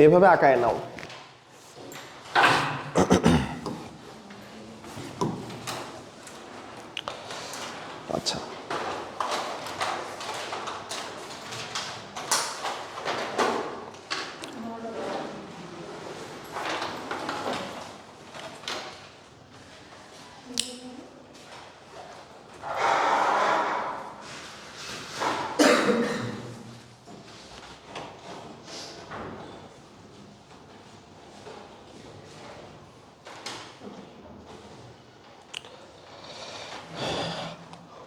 এইভাবে আঁকায় নাও। আচ্ছা,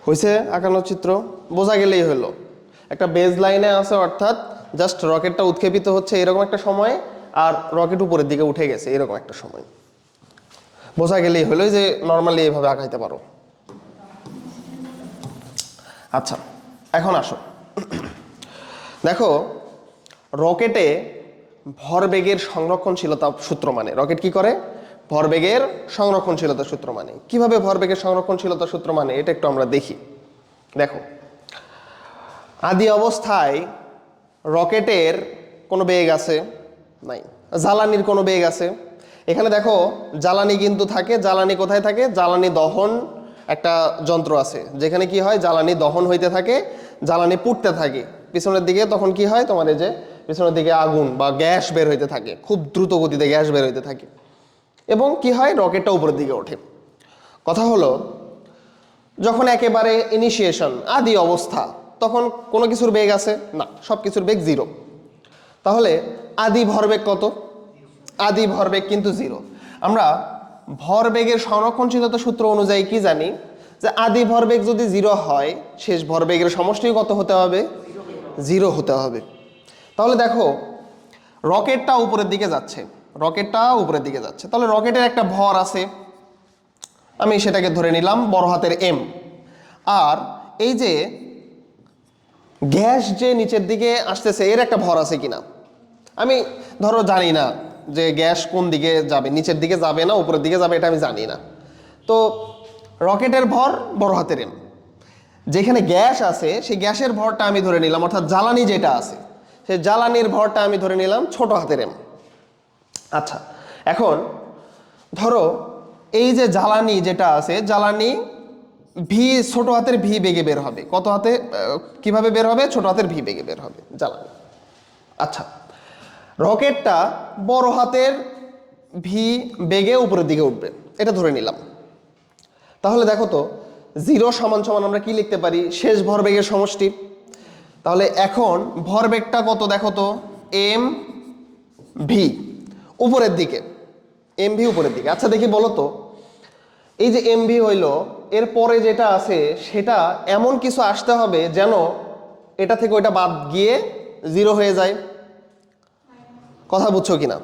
হয়েছে আঁকানো চিত্র? বোঝা গেলেই হলো। একটা বেজ লাইনে আছে, অর্থাৎ জাস্ট রকেটটা উৎক্ষেপিত হচ্ছে এরকম একটা সময়, আর রকেট উপরের দিকে উঠে গেছে এরকম একটা সময়। বোঝা গেলেই হলো যে নর্মালি এইভাবে আঁকাইতে পারো। আচ্ছা, এখন আসো। দেখো, রকেটে ভরবেগের সংরক্ষণশীলতা সূত্র মানে, রকেট কি করে? ভরবেগের সংরক্ষণশীলতা সূত্র মানে। কিভাবে ভরবেগের সংরক্ষণশীলতা সূত্র মানে এটা একটু আমরা দেখি। দেখো, আদি অবস্থায় রকেটের কোনো বেগ আছে? নাই। জ্বালানির কোনো বেগ আছে? এখানে দেখো জ্বালানি কিন্তু থাকে। জ্বালানি কোথায় থাকে? জ্বালানি দহন একটা যন্ত্র আছে, যেখানে কি হয়, জ্বালানি দহন হইতে থাকে, জ্বালানি পুড়তে থাকে পিছনের দিকে। তখন কি হয়, তোমার এই যে পিছনের দিকে আগুন বা গ্যাস বের হইতে থাকে, খুব দ্রুত গতিতে গ্যাস বের হইতে থাকে, এবং কি হয়, রকেটটা উপরের দিকে ওঠে। কথা হলো, যখন একেবারে ইনিশিয়েশন, আদি অবস্থা, তখন কোনো কিছুর বেগ আছে না, সব কিছুর বেগ জিরো। তাহলে আদি ভরবেগ কত? আদি ভরবেগ কিন্তু জিরো। আমরা ভরবেগের সংরক্ষণশীলতা সূত্র অনুযায়ী কি জানি, যে আদি ভরবেগ যদি জিরো হয়, শেষ ভরবেগের সমষ্টি কত হতে হবে? জিরো হতে হবে। তাহলে দেখো, রকেটটা উপরের দিকে যাচ্ছে, রকেটটা উপরের দিকে যাচ্ছে, তাহলে রকেটের একটা ভর আছে, আমি সেটাকে ধরে নিলাম বড় হাতের এম। আর এই যে গ্যাস যে নিচের দিকে আসতেছে, এর একটা ভর আছে কিনা? আমি ধরো জানি না যে গ্যাস কোন দিকে যাবে, নিচের দিকে যাবে না উপরের দিকে যাবে, এটা আমি জানি না। তো রকেটের ভর বড় হাতের এম, যেখানে গ্যাস আছে সেই গ্যাসের ভরটা আমি ধরে নিলাম, অর্থাৎ জ্বালানি যেটা আছে সেই জ্বালানির ভরটা আমি ধরে নিলাম ছোট হাতের এম। আচ্ছা, এখন ধরো এই যে জ্বালানি যেটা আছে, জ্বালানি ভি, ছোট হাতের ভি বেগে বের হবে। কত হাতে, কিভাবে বের হবে? ছোট হাতের ভি বেগে বের হবে জ্বালানি। আচ্ছা, রকেটটা বড় হাতের ভি বেগে উপরের দিকে উঠবে, এটা ধরে নিলাম। তাহলে দেখো তো, জিরো সমান সমান আমরা কি লিখতে পারি? শেষ ভরবেগের সমষ্টি। তাহলে এখন ভরবেগটা কত দেখো তো, এম ভি উপরের দিকে, এম ভি উপরের দিকে। আচ্ছা দেখি বলো তো, এই যে এম ভি হইল, এর পরে যেটা আছে সেটা এমন কিছু আসতে হবে যেন এটা থেকে ওইটা বাদ গিয়ে জিরো হয়ে যায়। কথা বুঝছো কিনা?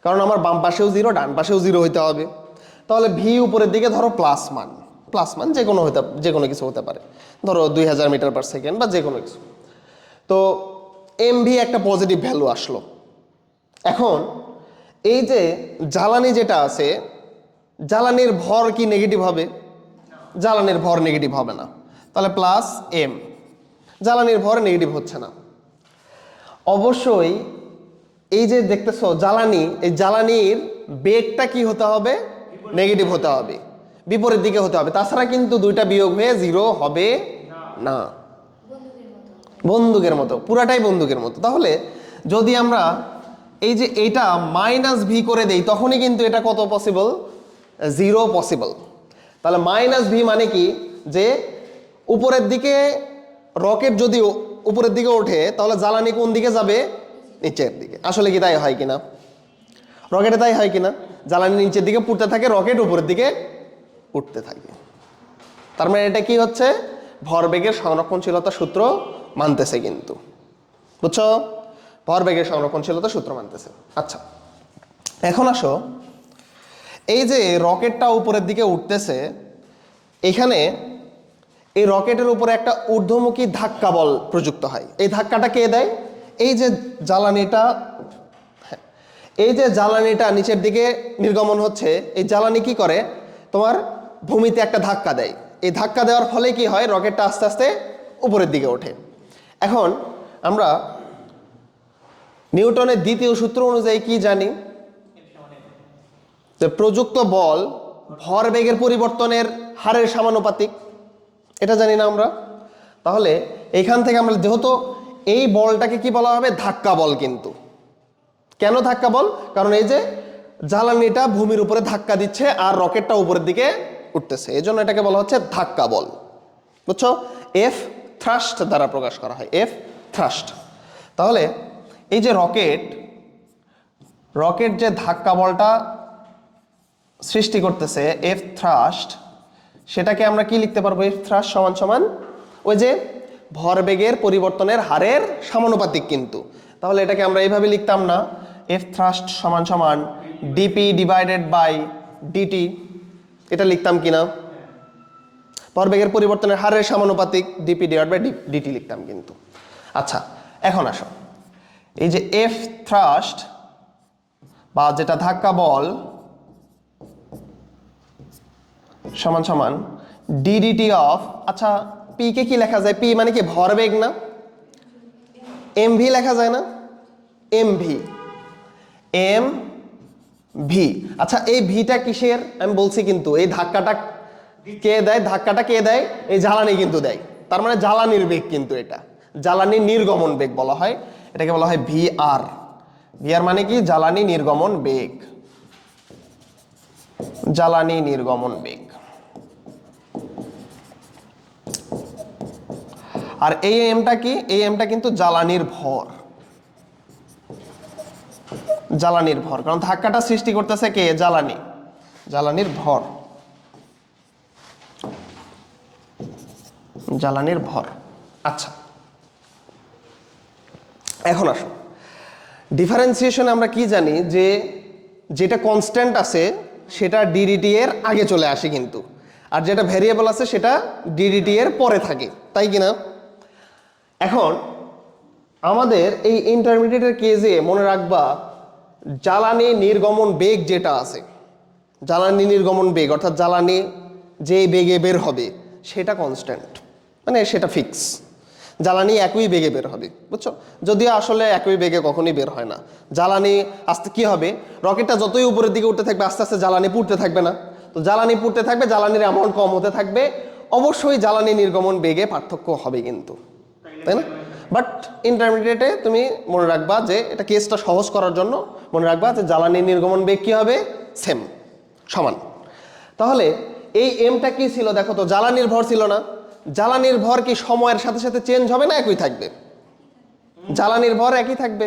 কারণ আমার বাম পাশেও জিরো, ডান পাশেও জিরো হইতে হবে। তাহলে ভি উপরের দিকে ধরো প্লাস মান, প্লাস মান যে কোনো কিছু হতে পারে, ধরো 2000 মিটার পার সেকেন্ড বা যে কোনো কিছু। তো এম ভি একটা পজিটিভ ভ্যালু আসলো। এখন এই যে জ্বালানি যেটা আছে, জ্বালানির ভর কি নেগেটিভ হবে? জ্বালানির ভর নেগেটিভ হবে না, তাহলে প্লাস এম। জ্বালানির ভর নেগেটিভ হচ্ছে না। অবশ্যই এই যে দেখতেছো জ্বালানি, এই জ্বালানির বেগটা কি হতে হবে? নেগেটিভ হতে হবে, বিপরীত দিকে হতে হবে, তাছাড়া কিন্তু দুইটা বিয়োগ হয়ে জিরো হবে না। বন্দুকের মতো, পুরাটাই বন্দুকের মতো। তাহলে যদি আমরা এই যে এইটা মাইনাস ভি করে দেই, তখনই কিন্তু এটা কত পসিবল? Zero possible. তাহলে মাইনাস ভি মানে কি, যে উপরের দিকে রকেট যদি উপরের দিকে ওঠে, তাহলে জ্বালানি কোন দিকে যাবে? নিচের দিকে। আসলে কি তাই হয় কিনা? রকেটে তাই হয় কিনা? জ্বালানি নিচের দিকে পুড়তে থাকে, রকেট উপরের দিকে উঠতে থাকে। তার মানে এটা কি হচ্ছে? ভরবেগের সংরক্ষণশীলতা সূত্র মানতেছে কিন্তু, বুঝছো? ভরবেগের সংরক্ষণশীলতা সূত্র মানতেছে। আচ্ছা, এখন আসো, এই যে রকেটটা উপরের দিকে উঠতেছে, এখানে এই রকেটের উপরে একটা ঊর্ধ্বমুখী ধাক্কা বল প্রযুক্ত হয়। এই ধাক্কাটা কে দেয়? এই যে জ্বালানিটা, এই যে জ্বালানিটা নিচের দিকে নির্গমন হচ্ছে, এই জ্বালানি কি করে? তোমার ভূমিতে একটা ধাক্কা দেয়। এই ধাক্কা দেওয়ার ফলে কি হয়? রকেটটা আস্তে আস্তে উপরের দিকে ওঠে। এখন আমরা নিউটনের দ্বিতীয় সূত্র অনুযায়ী কি জানি, যে প্রযুক্ত বল ভরবেগের পরিবর্তনের হারের সমানুপাতিক, এটা জানি না আমরা। তাহলে এইখান থেকে আমরা যেহেতু এই বলটাকে কি বলা হবে, ধাক্কা বল। কিন্তু কেন ধাক্কা বল? কারণ এই যে জ্বালানিটা ভূমির উপরে ধাক্কা দিচ্ছে আর রকেটটা উপরের দিকে উঠতেছে, এই জন্য এটাকে বলা হচ্ছে ধাক্কা বল। বুঝছো? এফ থ্রাস্ট দ্বারা প্রকাশ করা হয়, এফ থ্রাস্ট। তাহলে এই যে রকেট যে ধাক্কা বলটা সৃষ্টি করতেছে, এফ থ্রাস্ট, সেটাকে আমরা কি লিখতে পারবো? এফ থ্রাস্ট সমান সমান ওই যে ভরবেগের পরিবর্তনের হারের সমানুপাতিক কিন্তু। তাহলে এটাকে আমরা এইভাবে লিখতাম না, এফ থ্রাস্ট সমান সমান ডিপি ডিভাইডেড বাই ডিটি, এটা লিখতাম কিনা? ভরবেগের পরিবর্তনের হারের সমানুপাতিক ডিপি ডিভাইড বাই ডিটি লিখতাম কিন্তু। আচ্ছা, এখন আসো, এই যে এফ থ্রাস্ট বা যেটা ধাক্কা বল সমান সমান ডিডিটি অফ, আচ্ছা পি কে কি লেখা যায়? পি মানে কি ভরবেগ না? এমভি লেখা যায় না? MV, MV. আচ্ছা এই ভিটা কিসের আমি বলছি কিন্তু, এই ধাক্কাটা কে দেয়? ধাক্কাটা কে দেয়? এই জ্বালানি কিন্তু দেয়। তার মানে জ্বালানির বেগ কিন্তু, এটা জ্বালানি নির্গমন বেগ বলা হয়, এটাকে বলা হয় ভিআর। ভিআর মানে কি? জ্বালানি নির্গমন বেগ, জ্বালানি নির্গমন বেগ। আর এই এমটা কি? এই এমটা কিন্তু জ্বালানির ভর, জ্বালানির ভর। কারণ ধাক্কাটা সৃষ্টি করতেছে কে? জ্বালানি, জ্বালানির ভর, জ্বালানির ভর। আচ্ছা এখন আসো, ডিফারেন্সিয়েশনে আমরা কি জানি, যে যেটা কনস্ট্যান্ট আছে সেটা ডিডিটি এর আগে চলে আসে কিন্তু, আর যেটা ভ্যারিয়েবল আছে সেটা ডিডিটি এর পরে থাকে, তাই কিনা? এখন আমাদের এই ইন্টারমিডিয়েটের কেজে মনে রাখবা, জ্বালানি নির্গমন বেগ যেটা আছে, জ্বালানি নির্গমন বেগ অর্থাৎ জ্বালানি যে বেগে বের হবে সেটা কনস্ট্যান্ট, মানে সেটা ফিক্স। জ্বালানি একই বেগে বের হবে, বুঝছো? যদিও আসলে একই বেগে কখনোই বের হয় না। জ্বালানি আস্তে কি হবে, রকেটটা যতই উপরের দিকে উঠতে থাকবে আস্তে আস্তে জ্বালানি পুড়তে থাকবে না? তো জ্বালানি পুড়তে থাকবে, জ্বালানির অ্যামাউন্ট কম হতে থাকবে, অবশ্যই জ্বালানি নির্গমন বেগে পার্থক্য হবে কিন্তু, তাই না? বাট ইন্টারমিডিয়েটে তুমি মনে রাখবা, যে এটা কেসটা সহজ করার জন্য মনে রাখবা যে জ্বালানি নির্গমন বেগ কি হবে? সেম, সমান। তাহলে এই এমটা কি ছিল দেখো তো, জ্বালানির ভর ছিল না? জ্বালানির ভর কি সময়ের সাথে সাথে চেঞ্জ হবে না একই থাকবে? জ্বালানির ভর একই থাকবে,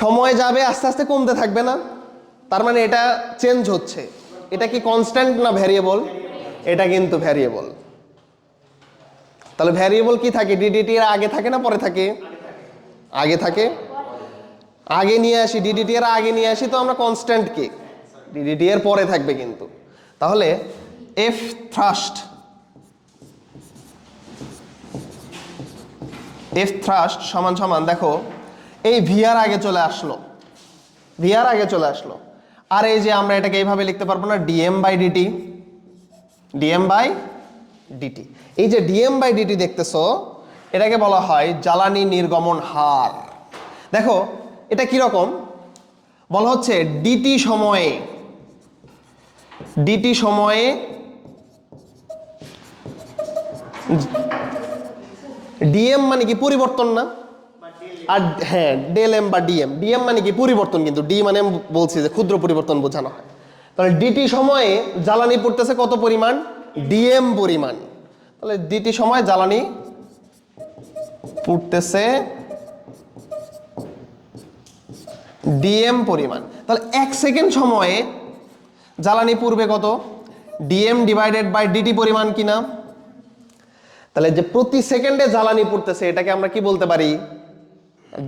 সময় যাবে আস্তে আস্তে কমতে থাকবে না? তার মানে এটা চেঞ্জ হচ্ছে। এটা কি কনস্ট্যান্ট না ভ্যারিয়েবল? এটা কিন্তু ভ্যারিয়েবল। তাহলে ভ্যারিয়েবল কি থাকে? ডিডিটি এর আগে থাকে না পরে থাকে? আগে থাকে। আগে নিয়ে আসি, ডিডিটি এর আগে নিয়ে আসি, তো আমরা কনস্ট্যান্ট কে? ডিডিটি এর পরে থাকবে কিন্তু। তাহলে এফ থ্রাস্ট, এফ থ্রাস্ট সমান সমান দেখো, এই ভিআর আগে চলে আসলো, ভিআর আগে চলে আসলো। আর এই যে আমরা এটাকে এইভাবে লিখতে পারবো না, dm by dt, dm by dt. এই যে ডিএম বাই ডিটি দেখতেছো, এটাকে বলা হয় জ্বালানি নির্গমন হার। দেখো এটা কিরকম বলা হচ্ছে, ডিটি সময়ে, ডিটি সময়ে ডিএম মানে কি? পরিবর্তন না? আর হ্যাঁ, ডেল এম বা ডিএম, ডিএম মানে কি? পরিবর্তন কিন্তু, ডি মানে বলছি যে ক্ষুদ্র পরিবর্তন বোঝানো হয়। তাহলে ডিটি সময়ে জ্বালানি পড়তেছে কত পরিমাণ? ডিএম পরিমাণ। তাহলে ডিটি সময় জ্বালানি পড়তেছে ডিএম পরিমাণ। তাহলে 1 সেকেন্ড সময়ে জ্বালানি পূর্বে কত? ডিএম ডিভাইডেড বাই ডিটি পরিমাণ কিনা? তাহলে যে প্রতি সেকেন্ডে জ্বালানি পড়তেছে এটাকে আমরা কি বলতে পারি?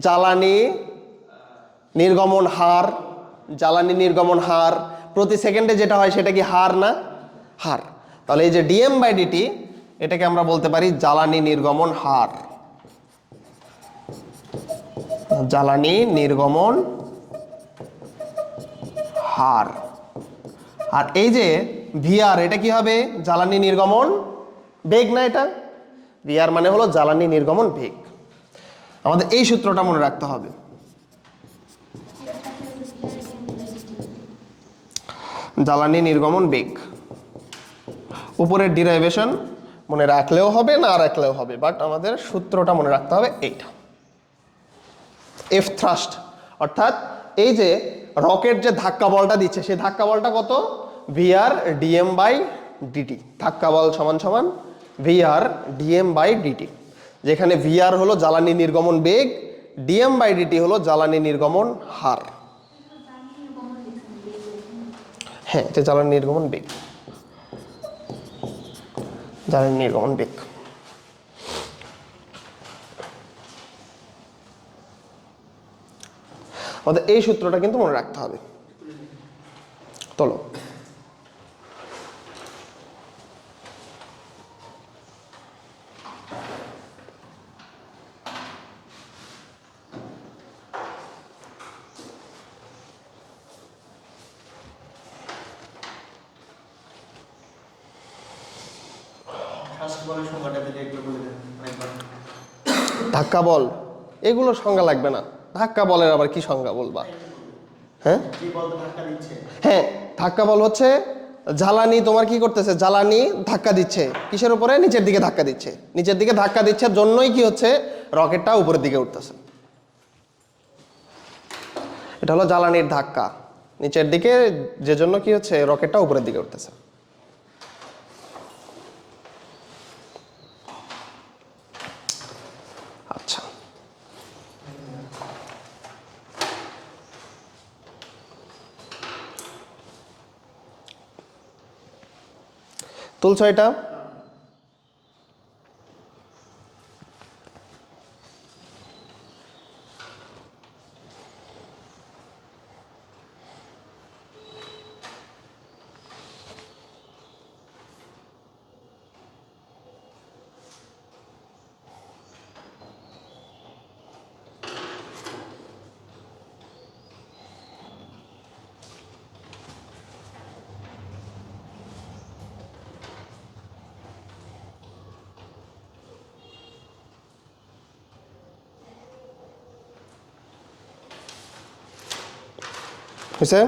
জ্বালানি নির্গমন হার। জ্বালানি নির্গমন হার প্রতি সেকেন্ডে যেটা হয় সেটা কি হার না? হার। তাহলে এই যে ডিএম বাই ডিটি এটাকে আমরা বলতে পারি জ্বালানি নির্গমন হার, জ্বালানি নির্গমন হার। আর এই যে ভিআর, এটা কি হবে? জ্বালানি নির্গমন বেগ না? এটা ভিআর মানে হলো জ্বালানি নির্গমন বেগ। আমাদের এই সূত্রটা মনে রাখতে হবে। জ্বালানি নির্গমন বেগ, উপরের ডিরাইভেশন মনে রাখলেও হবে না রাখলেও হবে, বাট আমাদের সূত্রটা মনে রাখতে হবে এইটা। এফ থ্রাস্ট অর্থাৎ এই যে রকেট যে ধাক্কা বলটা দিচ্ছে সেই ধাক্কা বলটা কত, ভিআর ডিএম বাই ডিটি। ধাক্কা বল সমান সমান ভিআর ডিএম বাই ডিটি, যেখানে ভিআর হলো জ্বালানি নির্গমন বেগ, ডিএম বাই ডিটি হলো জ্বালানি নির্গমন হার। হ্যাঁ, এটা জ্বালানি নির্গমন বেগ, জ্বালানি নির্গমন বেগ। আমাদের এই সূত্রটা কিন্তু মনে রাখতে হবে। চলো ধাক্কা বল এগুলো সংজ্ঞা লাগবে না, ধাক্কা বলের আবার কি সংজ্ঞা বলবা? হ্যাঁ হ্যাঁ, ধাক্কা বল হচ্ছে জ্বালানি তোমার কি করতেছে, জ্বালানি ধাক্কা দিচ্ছে কিসের উপরে, নিচের দিকে ধাক্কা দিচ্ছে, নিচের দিকে ধাক্কা দিচ্ছে জন্যই কি হচ্ছে, রকেটটা উপরের দিকে উঠতেছে। এটা হলো জ্বালানির ধাক্কা নিচের দিকে, যে জন্য কি হচ্ছে, রকেটটা উপরের দিকে উঠতেছে। আচ্ছা, তুলছ এটা? হয়েছে?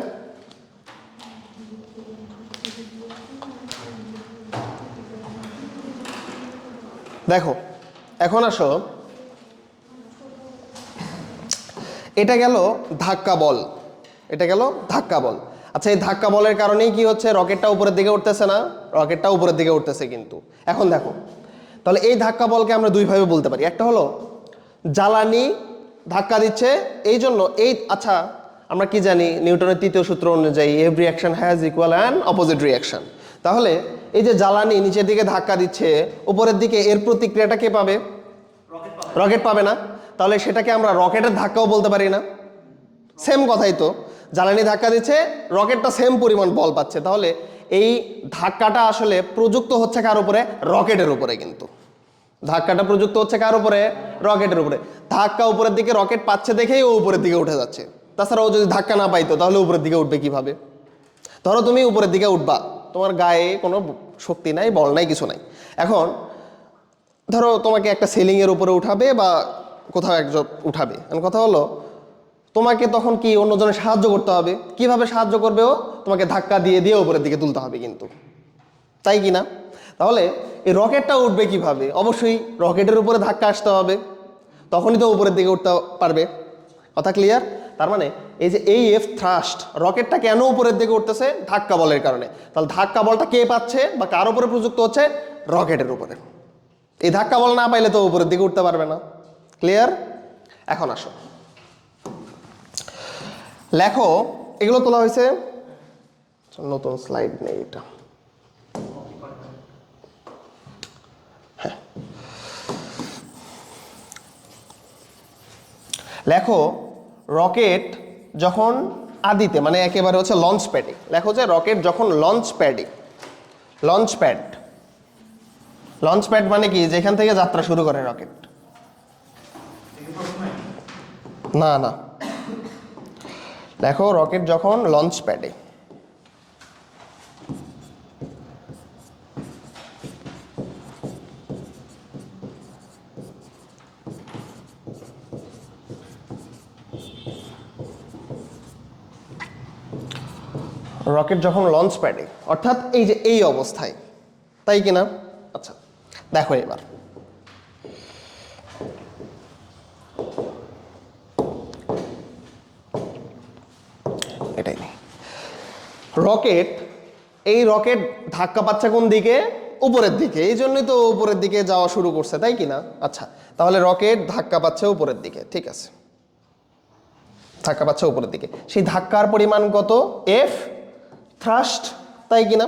দেখো এখন আসো, এটা গেল ধাক্কা বল, এটা গেল ধাক্কা বল। আচ্ছা, এই ধাক্কা বলের কারণেই কি হচ্ছে, রকেটটা উপরের দিকে উঠতেছে না? রকেটটা উপরের দিকে উঠতেছে কিন্তু। এখন দেখো তাহলে এই ধাক্কা বলকে আমরা দুইভাবে বলতে পারি। একটা হলো জ্বালানি ধাক্কা দিচ্ছে এই জন্য এই, আচ্ছা আমরা কি জানি নিউটনের তৃতীয় সূত্র অনুযায়ী every action has equal and opposite reaction. তাহলে এই যে জ্বালানি নিচের দিকে ধাক্কা দিচ্ছে উপরের দিকে, এর প্রতিক্রিয়াটা কে পাবে? রকেট পাবে না? তাহলে সেটাকে আমরা রকেটের ধাক্কাও বলতে পারি না? সেম কথাই তো, জ্বালানি ধাক্কা দিচ্ছে, রকেটটা সেম পরিমাণ বল পাচ্ছে। তাহলে এই ধাক্কাটা আসলে প্রযুক্ত হচ্ছে কার উপরে? রকেটের উপরে। কিন্তু ধাক্কাটা প্রযুক্ত হচ্ছে কার উপরে? রকেটের উপরে। ধাক্কা উপরের দিকে রকেট পাচ্ছে দেখেই ও উপরের দিকে উঠে যাচ্ছে। তাছাড়া ও যদি ধাক্কা না পাইতো তাহলে উপরের দিকে উঠবে কিভাবে? ধরো তুমি উপরের দিকে উঠবা, তোমার গায়ে কোনো শক্তি নাই, বল নাই, কিছু নাই। এখন ধরো তোমাকে একটা সিলিংয়ের উপরে উঠাবে বা কোথাও একজন উঠাবে, কথা হলো তোমাকে তখন কি অন্যজনের সাহায্য করতে হবে। কিভাবে সাহায্য করবে? ও তোমাকে ধাক্কা দিয়ে দিয়ে উপরের দিকে তুলতে হবে কিন্তু, তাই কি না? তাহলে এই রকেটটা উঠবে কিভাবে? অবশ্যই রকেটের উপরে ধাক্কা আসতে হবে, তখনই তো উপরের দিকে উঠতে পারবে। কথা ক্লিয়ার? তার মানে এই যে এই এফ থ্রাস্ট, রকেটটা কেন উপরের দিকে উঠতেছে? ধাক্কা বলের কারণে। তাহলে ধাক্কা বলটা কে পাচ্ছে বা কার উপরে প্রযুক্ত হচ্ছে? রকেটের উপরে। এই ধাক্কা বল না পাইলে তো উপরের দিকে উঠতে পারবে না। ক্লিয়ার? এখন আসো লেখো, এগুলো তোলা হয়েছে, নতুন স্লাইড নেই এটা। হ্যাঁ, লেখো রকেট যখন আদিতে মানে একেবারে হচ্ছে লঞ্চ প্যাডে, লেখো যে রকেট যখন লঞ্চ প্যাডে, লঞ্চ প্যাড, লঞ্চ প্যাড মানে কি? যেখান থেকে যাত্রা শুরু করে রকেট। না না, দেখো রকেট যখন লঞ্চ প্যাডে, রকেট যখন লঞ্চ প্যাডে অর্থাৎ এই যে এই অবস্থায়, তাই কিনা? আচ্ছা দেখো এবার এটাই নেই। এই রকেট ধাক্কা পাচ্ছে কোন দিকে? উপরের দিকে, এই জন্যই তো উপরের দিকে যাওয়া শুরু করছে, তাই কিনা? আচ্ছা তাহলে রকেট ধাক্কা পাচ্ছে উপরের দিকে, ঠিক আছে, ধাক্কা পাচ্ছে উপরের দিকে। সেই ধাক্কার পরিমাণ কত? এফ থ্রাস্ট, তাই কিনা?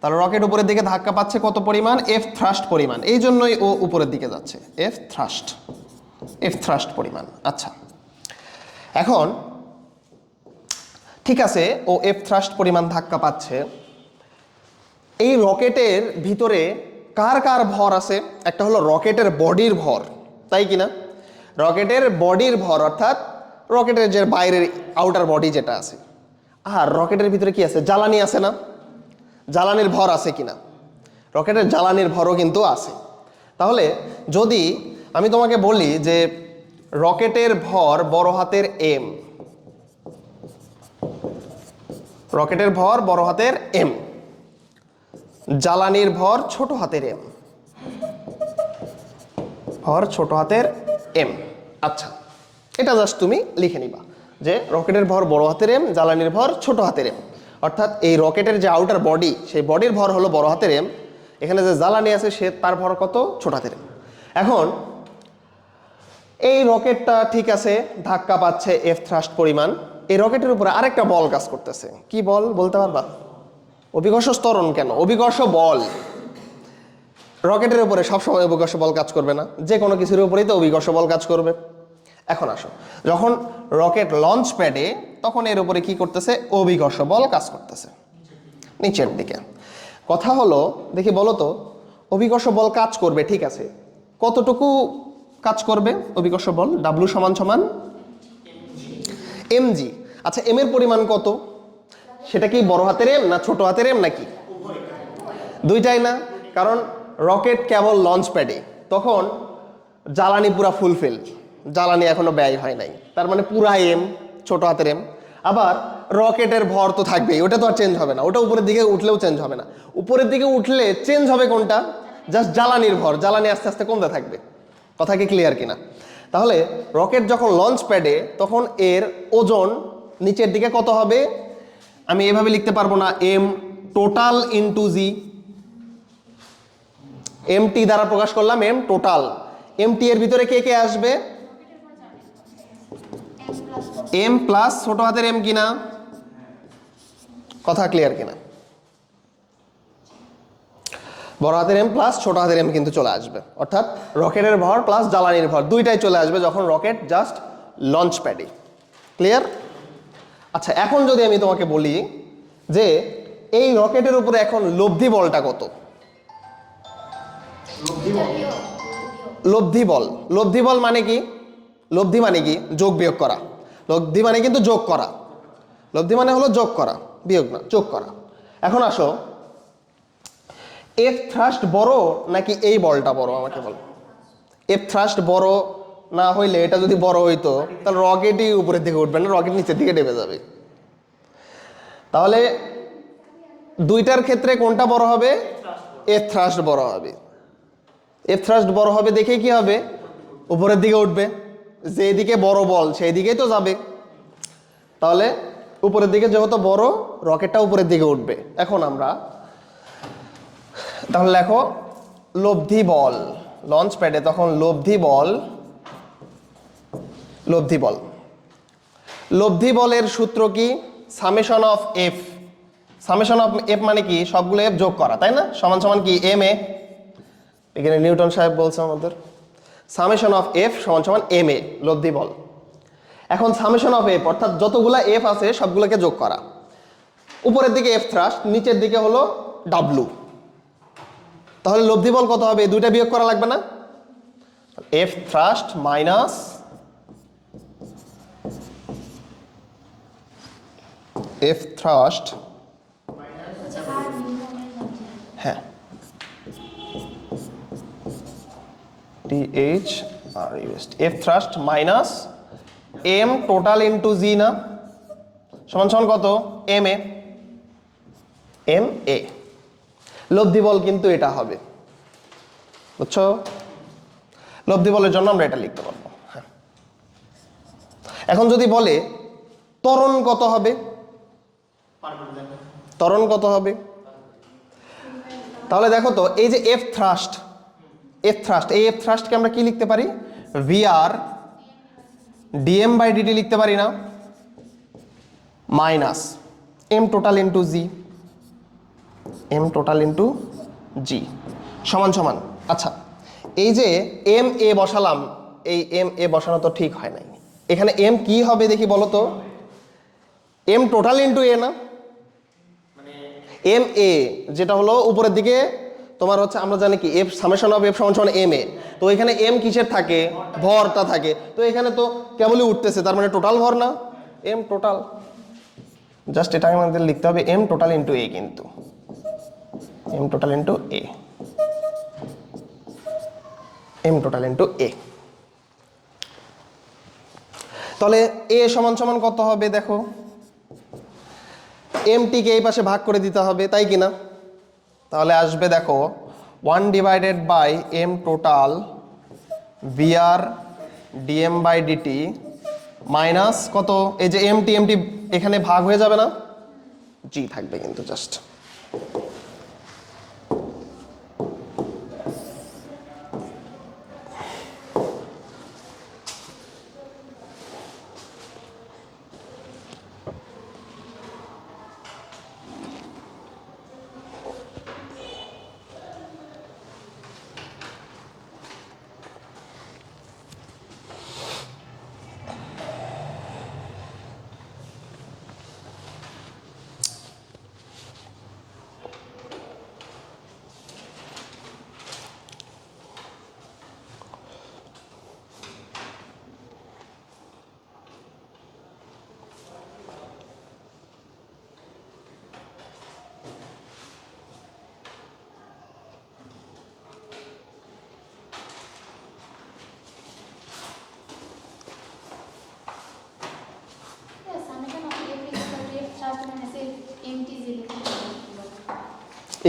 তাহলে রকেট উপরের দিকে ধাক্কা পাচ্ছে কত পরিমাণ? এফ থ্রাস্ট পরিমাণ, এই জন্যই ও উপরের দিকে যাচ্ছে, এফ থ্রাস্ট পরিমাণ। আচ্ছা এখন ঠিক আছে, ও এফ থ্রাস্ট পরিমাণ ধাক্কা পাচ্ছে। এই রকেটের ভিতরে কার কার ভর আছে? একটা হলো রকেটের বডির ভর, তাই কিনা? রকেটের বডির ভর অর্থাৎ রকেটের যে বাইরের আউটার বডি যেটা আছে। আর রকেটের ভিতরে কি আছে? জ্বালানি আছে না? জ্বালানির ভর আছে কিনা? রকেটের জ্বালানির ভরও কিন্তু আছে। তাহলে যদি আমি তোমাকে বলি যে রকেটের ভর বড় হাতের এম, রকেটের ভর বড় হাতের এম, জ্বালানির ভর ছোট হাতের এম, ভর ছোট হাতের এম। আচ্ছা এটা জাস্ট তুমি লিখে নিবা যে রকেটের ভর বড় হাতের এম, জ্বালানির ভর ছোট হাতের এম। অর্থাৎ এই রকেটের যে আউটার বডি, সেই বডির ভর হলো বড় হাতের এম, এখানে যে জ্বালানি আছে সে তার ভর কত? ছোট হাতের এম। এখন এই রকেটটা ঠিক আছে ধাক্কা পাচ্ছে এফ থ্রাস্ট পরিমাণ। এই রকেটের উপরে আরেকটা বল কাজ করতেছে। কি বল বলতে পারবা? অভিকর্ষ ত্বরণ কেন? অভিকর্ষ বল। রকেটের উপরে সবসময় অভিকর্ষ বল কাজ করবে না, যে কোনো কিছুর উপরেই তো অভিকর্ষ বল কাজ করবে। এখন আসো, যখন রকেট লঞ্চ প্যাডে তখন এর উপরে কি করতেছে? অভিকর্ষ বল কাজ করতেছে নিচের দিকে। কথা হলো, দেখি বলো তো, অভিকর্ষ বল কাজ করবে ঠিক আছে, কতটুকু কাজ করবে অভিকর্ষ বল? ডাব্লু সমান সমান এমজি। আচ্ছা এম এর পরিমাণ কত? সেটা কি বড় হাতের এম না ছোট হাতের এম নাকি? দুইটাই না, কারণ রকেট কেবল লঞ্চ প্যাডে, তখন জ্বালানি পুরা ফুলফিল, জ্বালানি এখনো ব্যয় হয় নাই, তার মানে পুরা এম, ছোট হাতের এম। আবার রকেটের ভর তো থাকবেই, ওটা তো আর চেঞ্জ হবে না, ওটা উপরের দিকে উঠলেও চেঞ্জ হবে না। উপরের দিকে উঠলে চেঞ্জ হবে কোনটা? জাস্ট জ্বালানির ভর, জ্বালানি আস্তে আস্তে কমতে থাকবে। কথা কি ক্লিয়ার কিনা? তাহলে রকেট যখন লঞ্চ প্যাডে তখন এর ওজন নিচের দিকে কত হবে? আমি এভাবে লিখতে পারবো না, এম টোটাল ইন্টু জি, এম টি দ্বারা প্রকাশ করলাম, এম টোটাল। এম টি এর ভিতরে কে কে আসবে? এম প্লাস ছোট হাতের এম কিনা? কথা ক্লিয়ার কিনা? বড় হাতের এম প্লাস ছোট হাতের এম কিন্তু চলে আসবে, অর্থাৎ রকেটের ভর প্লাস জ্বালানির ভর দুইটাই চলে আসবে যখন রকেট জাস্ট লঞ্চ প্যাডে। ক্লিয়ার? আচ্ছা এখন যদি আমি তোমাকে বলি যে এই রকেটের উপরে এখন লব্ধি বলটা কত? লব্ধি বল। লব্ধি বল মানে কি? লব্ধি মানে কি? যোগ বিয়োগ করা। লব্ধি মানে কিন্তু যোগ করা, লব্ধি মানে হলো যোগ করা, বিয়োগ না, যোগ করা। এখন আসো, এফ থ্রাস্ট বড় নাকি এই বলটা বড়? আমাকে বল। এফ থ্রাস্ট বড় না হইলে, এটা যদি বড় হইতো তাহলে রকেটই উপরের দিকে উঠবে না, রকেট নিচের দিকে নেমে যাবে। তাহলে দুইটার ক্ষেত্রে কোনটা বড় হবে? এফ থ্রাস্ট বড় হবে। এফ থ্রাস্ট বড় হবে দেখে কি হবে? উপরের দিকে উঠবে, যেদিকে বড় বল সেই দিকেই তো যাবে। তাহলে উপরের দিকে যেহেতু বড়, রকেটটা উপরের দিকে উঠবে। এখন আমরা তাহলে লেখো লব্ধি বল লঞ্চ প্যাডে, তখন লব্ধি বল, লব্ধি বল, লব্ধি বলের সূত্র কি? Summation of F. Summation of F মানে কি? সবগুলো এফ যোগ করা, তাই না? সমান সমান কি? M A. এখানে নিউটন সাহেব বলছে আমাদের সামেশন অফ এফ সমান সমান এম এ, লব্ধি বল। এখন সামেশন অফ এফ অর্থাৎ যতগুলা এফ আছে সবগুলোকে যোগ করা। উপরের দিকে এফ থ্রাস্ট, নিচের দিকে হলো ডাব্লু। তাহলে লব্ধি বল কত হবে? দুইটা বিয়োগ করা লাগবে না? F thrust minus F thrust, হ্যাঁ T H R U S, F thrust minus M total into G না, সমান সমান কত? M A. M A. লব্ধি বল কিন্তু এটা হবে, বুঝছো? লব্ধি বলের জন্য আমরা এটা লিখতে পারবো। হ্যাঁ, এখন যদি বলে ত্বরণ কত হবে, ত্বরণ কত হবে, তাহলে দেখো তো এই যে এফ থ্রাস্ট, এই এফ থ্রাস্টকে আমরা কি লিখতে পারি, ভিআর ডিএম বাই ডিটি লিখতে পারি না, মাইনাস এম টোটাল ইন্টু জি, এম টোটাল ইন্টু জি সমান সমান। আচ্ছা, এই যে এম এ বসালাম, এই এম এ বসানো তো ঠিক হয় নাই, এখানে এম কি হবে দেখি বলো তো, এম টোটাল ইন্টু এ না, এম এ যেটা হলো উপরের দিকে তোমার হচ্ছে আমরা জানি কি এফ সামেশন অফ এফ সমান সমান এম এ, তো এখানে এম কিসের থাকে, ভরটা থাকে, তো এখানে তো কেবলই উঠতেছে, তার মানে টোটাল ভর না, এম টোটাল, জাস্ট এটা আমাদের লিখতে হবে এম টোটাল ইন্টু এ, কিন্তু এম টোটাল ইন্টু এ, এম টোটাল ইন্টু এ। তাহলে এ সমান সমান কত হবে দেখো, এমটিকে এই পাশে ভাগ করে দিতে হবে, তাই কিনা? তাহলে আসবে দেখো 1 divided by m total vr dm by dt minus কত, এই যে এমটি এমটি এখানে ভাগ হয়ে যাবে না, জি থাকবে কিন্তু জাস্ট।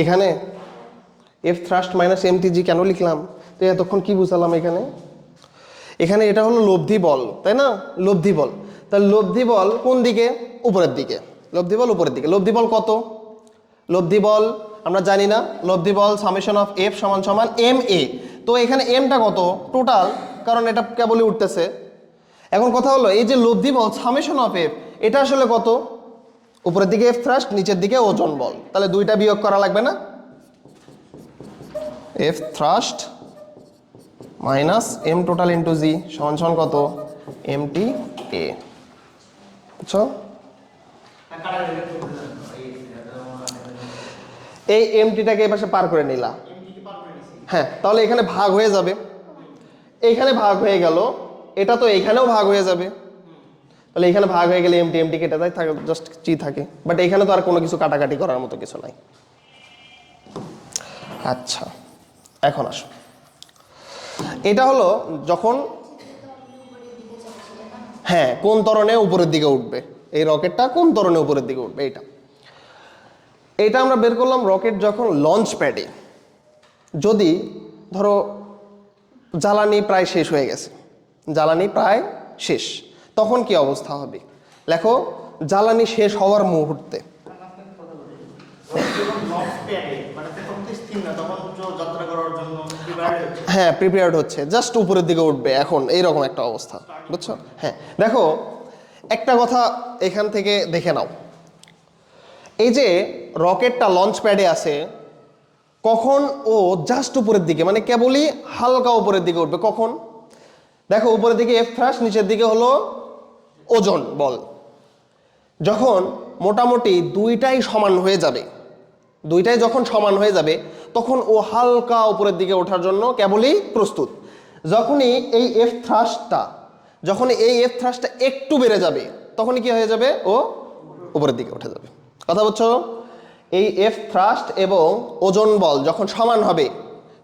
এখানে এফ থ্রাস্ট মাইনাস এমটিজি কেন লিখলাম, তো এতক্ষণ কি বুঝালাম এখানে, এখানে এটা হলো লব্ধি বল, তাই না, লব্ধি বল, তাহলে লব্ধি বল কোন দিকে, উপরের দিকে, লব্ধি বল উপরের দিকে, লব্ধি বল কত, লব্ধি বল আমরা জানি না, লব্ধি বল সামেশন অফ এফ সমান সমান এম এ, তো এখানে এমটা কত টোটাল, কারণ এটা কেবলই উঠতেছে। এখন কথা হলো এই যে লব্ধি বল সামেশন অফ এফ, এটা আসলে কত, উপরের দিকে এফ থ্রাস্ট, নিচের দিকে ওজন বল, তাহলে দুইটা বিয়োগ করা লাগবে না, F thrust minus M total into G সমান সমান কত, এম টি এ, বুঝছো? এই এমটিটাকে এই পাশে পার করে নিলা, হ্যাঁ, তাহলে এখানে ভাগ হয়ে যাবে, এইখানে ভাগ হয়ে গেল, এটা তো এইখানেও ভাগ হয়ে যাবে, তাহলে এখানে ভাগ হয়ে গেলে এমটি এমটি কেটে যায়, থাকে জাস্ট জি থাকে, বাট এখানে তো আর কোনো কিছু কাটাকাটি করার মতো কিছু নাই। আচ্ছা, এখন আসো, এটা হলো যখন, হ্যাঁ, কোন ত্বরণে উপরের দিকে উঠবে, এই রকেটটা কোন ত্বরণে উপরের দিকে উঠবে, এটা আমরা বের করলাম রকেট যখন লঞ্চ প্যাডে, যদি ধরো জ্বালানি প্রায় শেষ হয়ে গেছে, জ্বালানি প্রায় শেষ, তখন কি অবস্থা হবে লেখো, জ্বালানি শেষ হওয়ার মুহূর্তে, হ্যাঁ প্রিপেয়ার্ড হচ্ছে, জাস্ট উপরের দিকে উঠবে এখন, এইরকম একটা অবস্থা, বুঝছো? হ্যাঁ, দেখো একটা কথা এখান থেকে দেখে নাও, এই যে রকেটটা লঞ্চ প্যাডে আছে, কখন ও জাস্ট উপরের দিকে, মানে কেবলই হালকা উপরের দিকে উঠবে, কখন দেখো উপরের দিকে এফ থ্রাস্ট, নিচের দিকে হলো ওজন বল, যখন মোটামুটি দুইটাই সমান হয়ে যাবে, দুইটাই যখন সমান হয়ে যাবে তখন ও হালকা উপরের দিকে ওঠার জন্য কেবলই প্রস্তুত, যখনই এই এফ থ্রাস্টটা, যখন এই এফ থ্রাস্টটা একটু বেড়ে যাবে তখনই কি হয়ে যাবে, ও উপরের দিকে উঠে যাবে, কথা বুঝছো? এই এফ থ্রাস্ট এবং ওজন বল যখন সমান হবে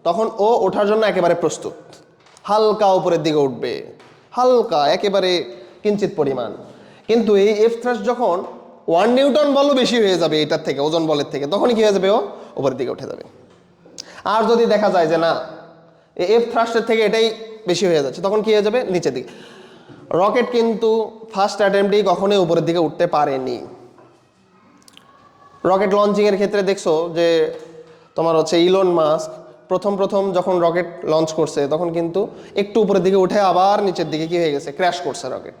তখন ও ওঠার জন্য একেবারে প্রস্তুত, হালকা উপরের দিকে উঠবে, হালকা একেবারে কিঞ্চিত পরিমাণ, কিন্তু এই এফ থ্রাস্ট যখন 1 নিউটন বলও বেশি হয়ে যাবে এটার থেকে, ওজন বলের থেকে, তখনই কি হয়ে যাবে, ও উপরের দিকে উঠে যাবে। আর যদি দেখা যায় যে না এফ থ্রাস্টের থেকে এটাই বেশি হয়ে যাচ্ছে, তখন কি হয়ে যাবে, নিচের দিকে। রকেট কিন্তু ফার্স্ট অ্যাটেম্পটেই কখনোই উপরের দিকে উঠতে পারেনি। রকেট লঞ্চিংয়ের ক্ষেত্রে দেখছো যে তোমার হচ্ছে ইলন মাস্ক প্রথম যখন রকেট লঞ্চ করছে তখন কিন্তু একটু উপরের দিকে উঠে আবার নিচের দিকে কি হয়ে গেছে, ক্র্যাশ করছে, রকেট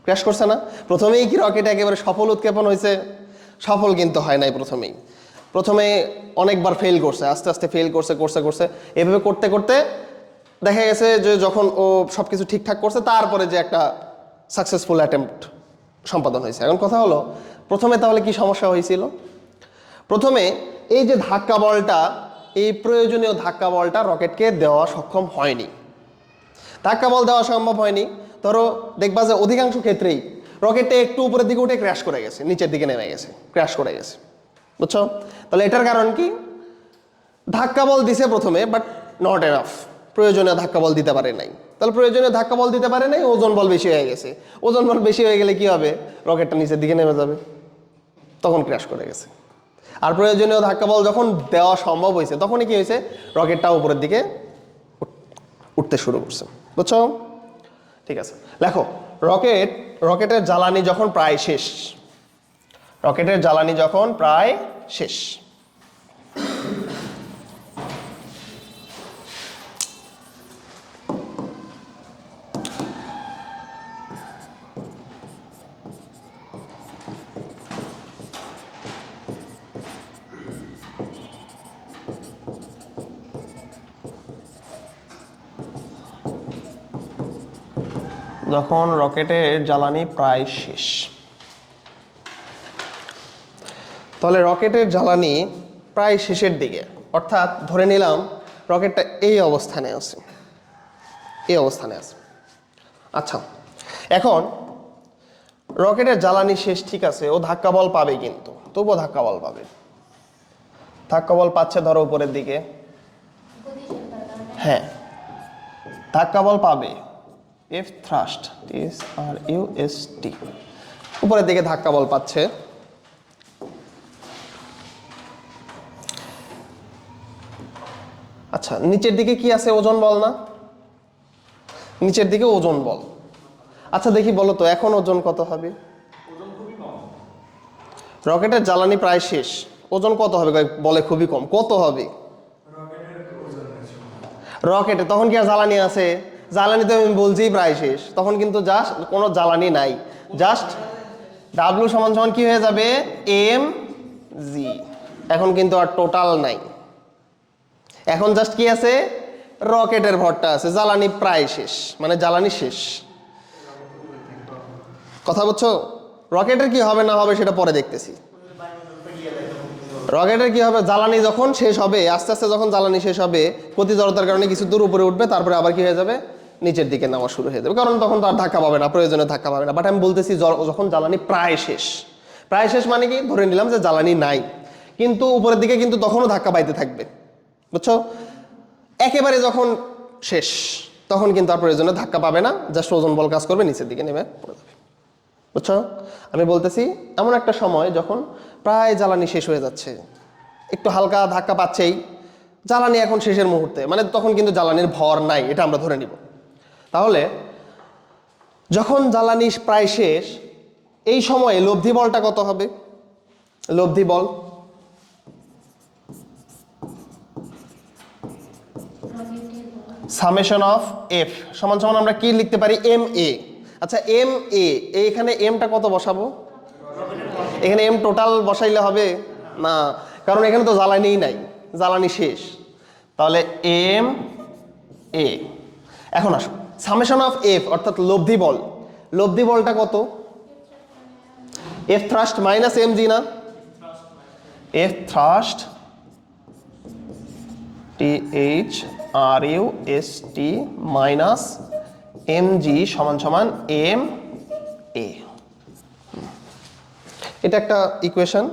ক্র্যাশ করছে না। প্রথমেই কি রকেট একেবারে সফল উৎক্ষেপণ হয়েছে? সফল কিন্তু হয় নাই। প্রথমে অনেকবার ফেল করছে, আস্তে আস্তে ফেল করছে, এভাবে করতে করতে দেখা গেছে যে যখন ও সব কিছু ঠিকঠাক করছে তারপরে যে একটা সাকসেসফুল অ্যাটেম্পট সম্পাদন হয়েছে। এখন কথা হলো প্রথমে তাহলে কি সমস্যা হয়েছিল? প্রথমে এই যে ধাক্কা বলটা, এই প্রয়োজনীয় ধাক্কা বলটা রকেটকে দেওয়া সক্ষম হয়নি। ধাক্কা বল দেওয়া সম্ভব হয়নি। ধরো দেখবা যে অধিকাংশ ক্ষেত্রেই রকেটটা একটু উপরের দিকে উঠে ক্র্যাশ করে গেছে, নিচের দিকে নেমে গেছে, ক্র্যাশ করে গেছে, বুঝছো? তাহলে এটার কারণ কি? ধাক্কা বল দিছে প্রথমে, বাট নট এনাফ, প্রয়োজনীয় ধাক্কা বল দিতে পারে নাই। তাহলে প্রয়োজনীয় ধাক্কা বল দিতে পারে নাই, ওজন বল বেশি হয়ে গেছে। ওজন বল বেশি হয়ে গেলে কি হবে? রকেটটা নিচের দিকে নেমে যাবে, তখন ক্র্যাশ করে গেছে। আর প্রয়োজনীয় ধাক্কা বল যখন দেওয়া সম্ভব হয়েছে তখনই কি হয়েছে, রকেটটা উপরের দিকে উঠতে শুরু করছে, বুঝছো? ঠিক আছে, লেখো রকেটের জ্বালানি যখন প্রায় শেষ, রকেটের জ্বালানি যখন প্রায় শেষ, যখন রকেটের জ্বালানি প্রায় শেষ, তাহলে রকেটের জ্বালানি প্রায় শেষের দিকে, অর্থাৎ ধরে নিলাম রকেটটা এই অবস্থানে আছে, এই অবস্থানে আছে। আচ্ছা, এখন রকেটের জ্বালানি শেষ, ঠিক আছে, ও ধাক্কা বল পাবে, কিন্তু তবুও ধাক্কা বল পাবে। ধাক্কা বল পাচ্ছে ধরো উপরের দিকে, হ্যাঁ ধাক্কা বল পাবে, এফ থ্রাস্ট, THRUST, উপরের দিকে ধাক্কা বল পাচ্ছে। আচ্ছা, নিচের দিকে কি আছে? ওজন বল না? নিচের দিকে ওজন বল। আচ্ছা দেখি বলো তো এখন ওজন কত হবে? রকেটের জ্বালানি প্রায় শেষ, ওজন কত হবে? বলে খুবই কম। কত হবে রকেটে? তখন কি আর জ্বালানি আছে? জ্বালানি তো আমি বলছি প্রায় শেষ, তখন কিন্তু জাস্ট কোনো জ্বালানি নাই, জাস্ট ডাব্লিউ সমান সমান কি হয়ে যাবে, mg। এখন কিন্তু আর টোটাল নাই, এখন জাস্ট কি আছে, রকেটের ভরটা আছে, জ্বালানি প্রায় শেষ, মানে জ্বালানি শেষ। কথা বুঝছো? রকেটের কি হবে না হবে সেটা পরে দেখতেছি। রকেটের কি হবে, জ্বালানি যখন শেষ হবে, আস্তে আস্তে যখন জ্বালানি শেষ হবে, গতি জড়তার কারণে কিছু দূর উপরে উঠবে, তারপরে আবার কি হয়ে যাবে, নিচের দিকে নামা শুরু হয়ে যাবে, কারণ তখন তো আর ধাক্কা পাবে না, প্রয়োজনে ধাক্কা পাবে না। বাট আমি বলতেছি যখন জ্বালানি প্রায় শেষ, প্রায় শেষ মানে কি, ধরে নিলাম যে জ্বালানি নাই, কিন্তু উপরের দিকে কিন্তু তখনও ধাক্কা পাইতে থাকবে, বুঝছো? একেবারে যখন শেষ তখন কিন্তু আর প্রয়োজনে ধাক্কা পাবে না, জাস্ট ওজন বল কাজ করবে, নিচের দিকে নেমে পড়ে যাবে, বুঝছো? আমি বলতেছি এমন একটা সময় যখন প্রায় জ্বালানি শেষ হয়ে যাচ্ছে, একটু হালকা ধাক্কা পাচ্ছেই, জ্বালানি এখন শেষের মুহূর্তে, মানে তখন কিন্তু জ্বালানির ভর নাই, এটা আমরা ধরে নিব। তাহলে যখন জ্বালানি প্রায় শেষ, এই সময়ে লব্ধি বলটা কত হবে? লব্ধি বল সামেশন অফ এফ সমান সমান আমরা কি লিখতে পারি, এম এ। আচ্ছা এম এ, এখানে এমটা কত বসাবো? এখানে এম টোটাল বসাইলে হবে না, কারণ এখানে তো জ্বালানিই নাই, জ্বালানি শেষ। তাহলে এম এ। এখন আসো সামেশন অফ এফ অর্থাৎ লব্ধি বল, লব্ধি বলটা কত? F thrust minus M G না, F thrust THRUST minus mg সমান সমান এম এ। এটা একটা ইকুয়েশন,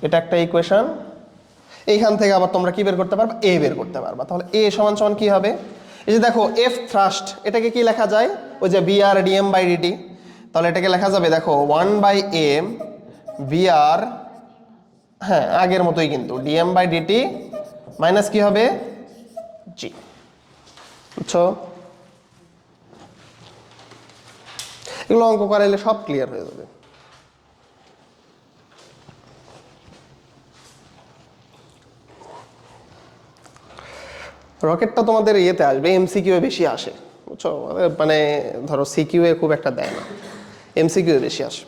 এটা একটা ইকুয়েশন। এইখান থেকে আবার তোমরা কি বের করতে পারবা, এ বের করতে পারবা। তাহলে এ সমান সমান কি হবে, এই যে দেখো এফ থ্রাস্ট, এটাকে কি লেখা যায়, ওই যে BR dm/dt, তাহলে এটাকে লেখা যাবে দেখো 1/m vr, হ্যাঁ আগের মতোই কিন্তু dm/dt মাইনাস কি হবে g। বুঝছো? এগুলো অঙ্ক করাইলে সব ক্লিয়ার হয়ে যাবে। রকেটটা তোমাদের ইয়েতে আসবে, এমসিকিউ এ বেশি আসে, বুঝছো? মানে ধরো সিকিউ এ খুব একটা দেয় না, এমসিকিউ এ বেশি আসে।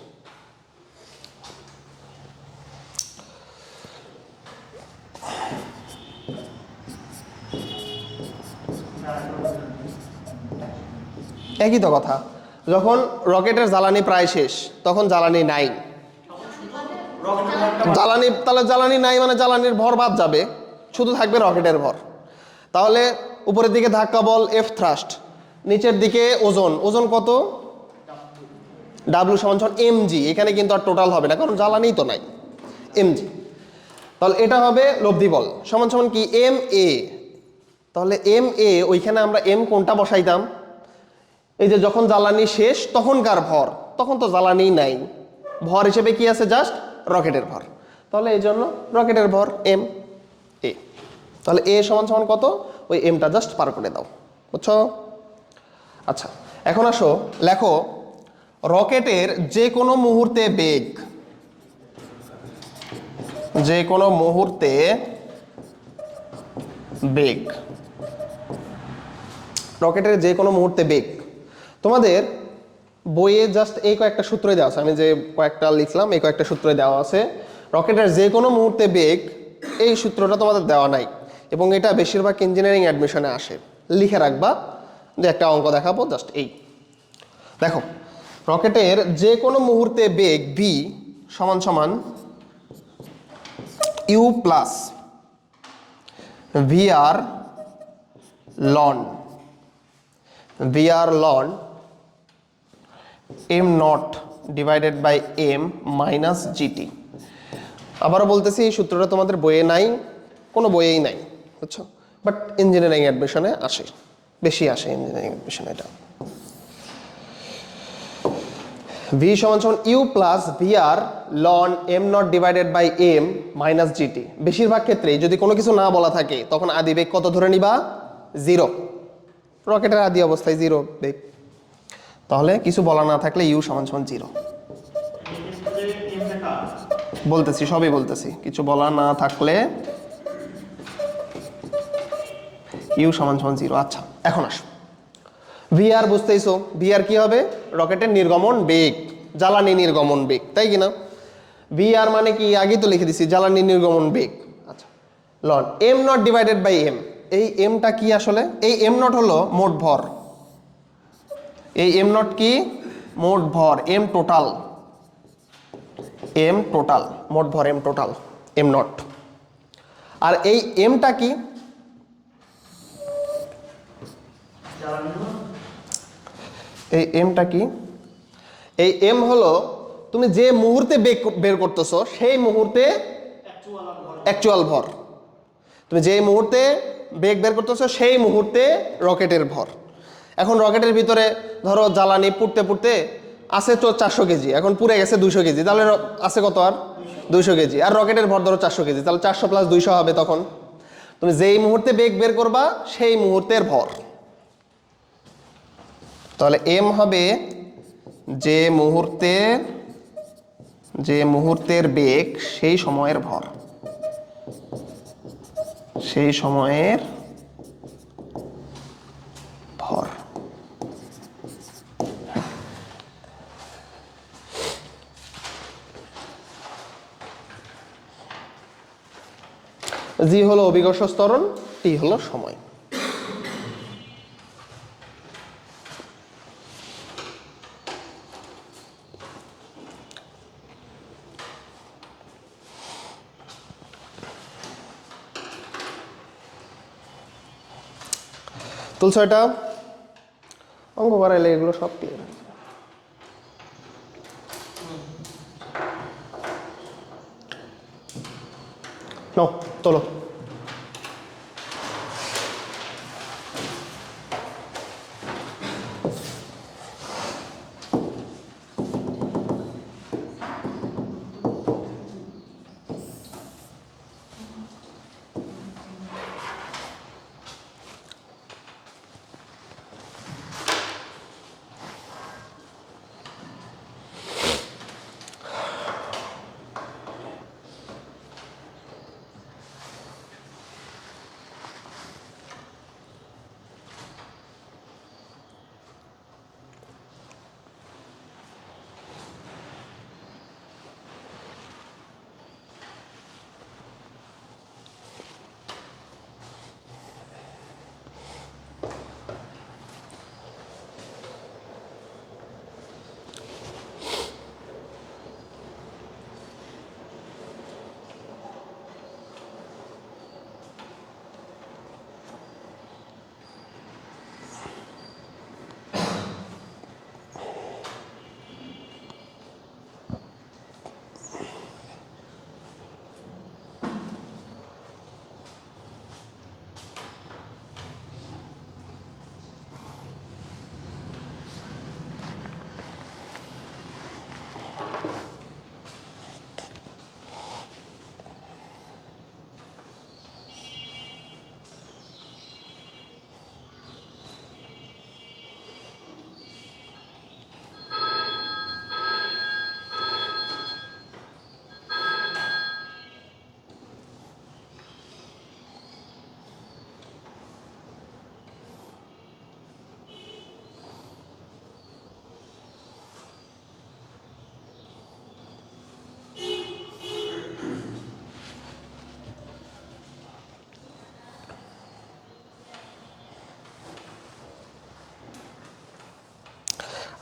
একই তো কথা, যখন রকেটের জ্বালানি প্রায় শেষ তখন জ্বালানি নাই, জ্বালানি তাহলে জ্বালানি নাই মানে জ্বালানির ভর বাদ যাবে, শুধু থাকবে রকেটের ভর। তাহলে উপরের দিকে ধাক্কা বল এফ থ্রাস্ট, নিচের দিকে ওজন, ওজন কত ডাব্লিউ সমান সমান এমজি, এখানে কিন্তু আর টোটাল হবে না কারণ জ্বালানি তো নাই, এমজি। তাহলে এটা হবে লব্ধি বল সমান সমান কি এম এ, তাহলে এম এ ওইখানে আমরা এম কোনটা বসাইতাম, এই যে যখন জ্বালানি শেষ তখনকার ভর, তখন তো জ্বালানি নাই, ভর হিসেবে কি আছে জাস্ট রকেটের ভর, তাহলে এই জন্য রকেটের ভর এম এ। তাহলে এ সমান সমান কত, ওই এমটা জাস্ট পার করে দাও, বুঝছো? আচ্ছা এখন আসো লেখো রকেটের যে কোনো মুহূর্তে বেগ, যে কোনো মুহূর্তে বেগ, রকেটের যে কোনো মুহূর্তে বেগ। তোমাদের বইয়ে জাস্ট এই কয়েকটা সূত্রই দেওয়া আছে, আমি যে কয়েকটা লিখলাম এই কয়েকটা সূত্রই দেওয়া আছে। রকেটের যে কোনো মুহূর্তে বেগ এই সূত্রটা তোমাদের দেওয়া নাই, এবং এটা বেশিরভাগ ইঞ্জিনিয়ারিং অ্যাডমিশনে আসে, লিখে রাখবা, যে একটা অঙ্ক দেখাবো জাস্ট এই দেখো, রকেটের যে কোনো মুহূর্তে বেগ ভি সমান সমান u plus vr ln, vr ln m nought divided by m minus gt. আবারও বলতেছি এই সূত্রটা তোমাদের বইয়ে নাই, কোনো বইয়েই নাই, বুঝছো? বাট ইঞ্জিনিয়ারিং অ্যাডমিশনে আসে, বেশি আসে ইঞ্জিনিয়ারিং অ্যাডমিশনে এটা। ভি সমান সমান u plus vr ln m nought divided by m minus gt. বেশিরভাগ ক্ষেত্রেই যদি কোনো কিছু না বলা থাকে তখন আদি বেগ কত ধরে নিবা, জিরো, রকেটের আদি অবস্থায় জিরো বেগ, তাহলে কিছু বলা না থাকলে ইউ সমান সমান জিরো। বলতেছি সবই বলতেছি, কিছু বলা না থাকলে ইউ সমান সমান জিরো। আচ্ছা এখন আসো ভিআর, বুঝতেইছো ভিআর কি হবে, রকেটের নির্গমন বেগ, জ্বালানি নির্গমন বেগ, তাই কিনা? ভিআর মানে কি আগেই তো লিখে দিছি, জ্বালানি নির্গমন বেগ। আচ্ছা ln m nought divided by m, এই এমটা কি আসলে, এই এম নট হলো মোট ভর, এই এম নট কি মোট ভর, এম টোটাল, এম টোটাল মোট ভর, এম টোটাল এম নট। আর এই এমটা কি, এই এমটা কি, এই এম হলো তুমি যে মুহূর্তে বেগ বের করতেছো সেই মুহূর্তে অ্যাকচুয়াল ভর, তুমি যে মুহূর্তে বেগ বের করতেছো সেই মুহূর্তে রকেটের ভর। এখন রকেটের ভিতরে ধরো জ্বালানি পুড়তে পুড়তে আছে তো 400 কেজি, এখন পুড়ে গেছে 200 কেজি, তাহলে আছে কত আর 200 কেজি, আর রকেটের ভর ধরো 400 কেজি, তাহলে 400 প্লাস 200 হবে। তখন তুমি যেই মুহূর্তে বেগ বের করবা সেই মুহূর্তের ভর, তাহলে এম হবে যে মুহূর্তের বেগ সেই সময়ের ভর, সেই সময়ের ভর। জি হলো অভিকর্ষ ত্বরণ, টি হলো সময়। তুলছো এটা, অঙ্ক করাইলে এগুলো সব ক্লিয়ার। নো তোলো।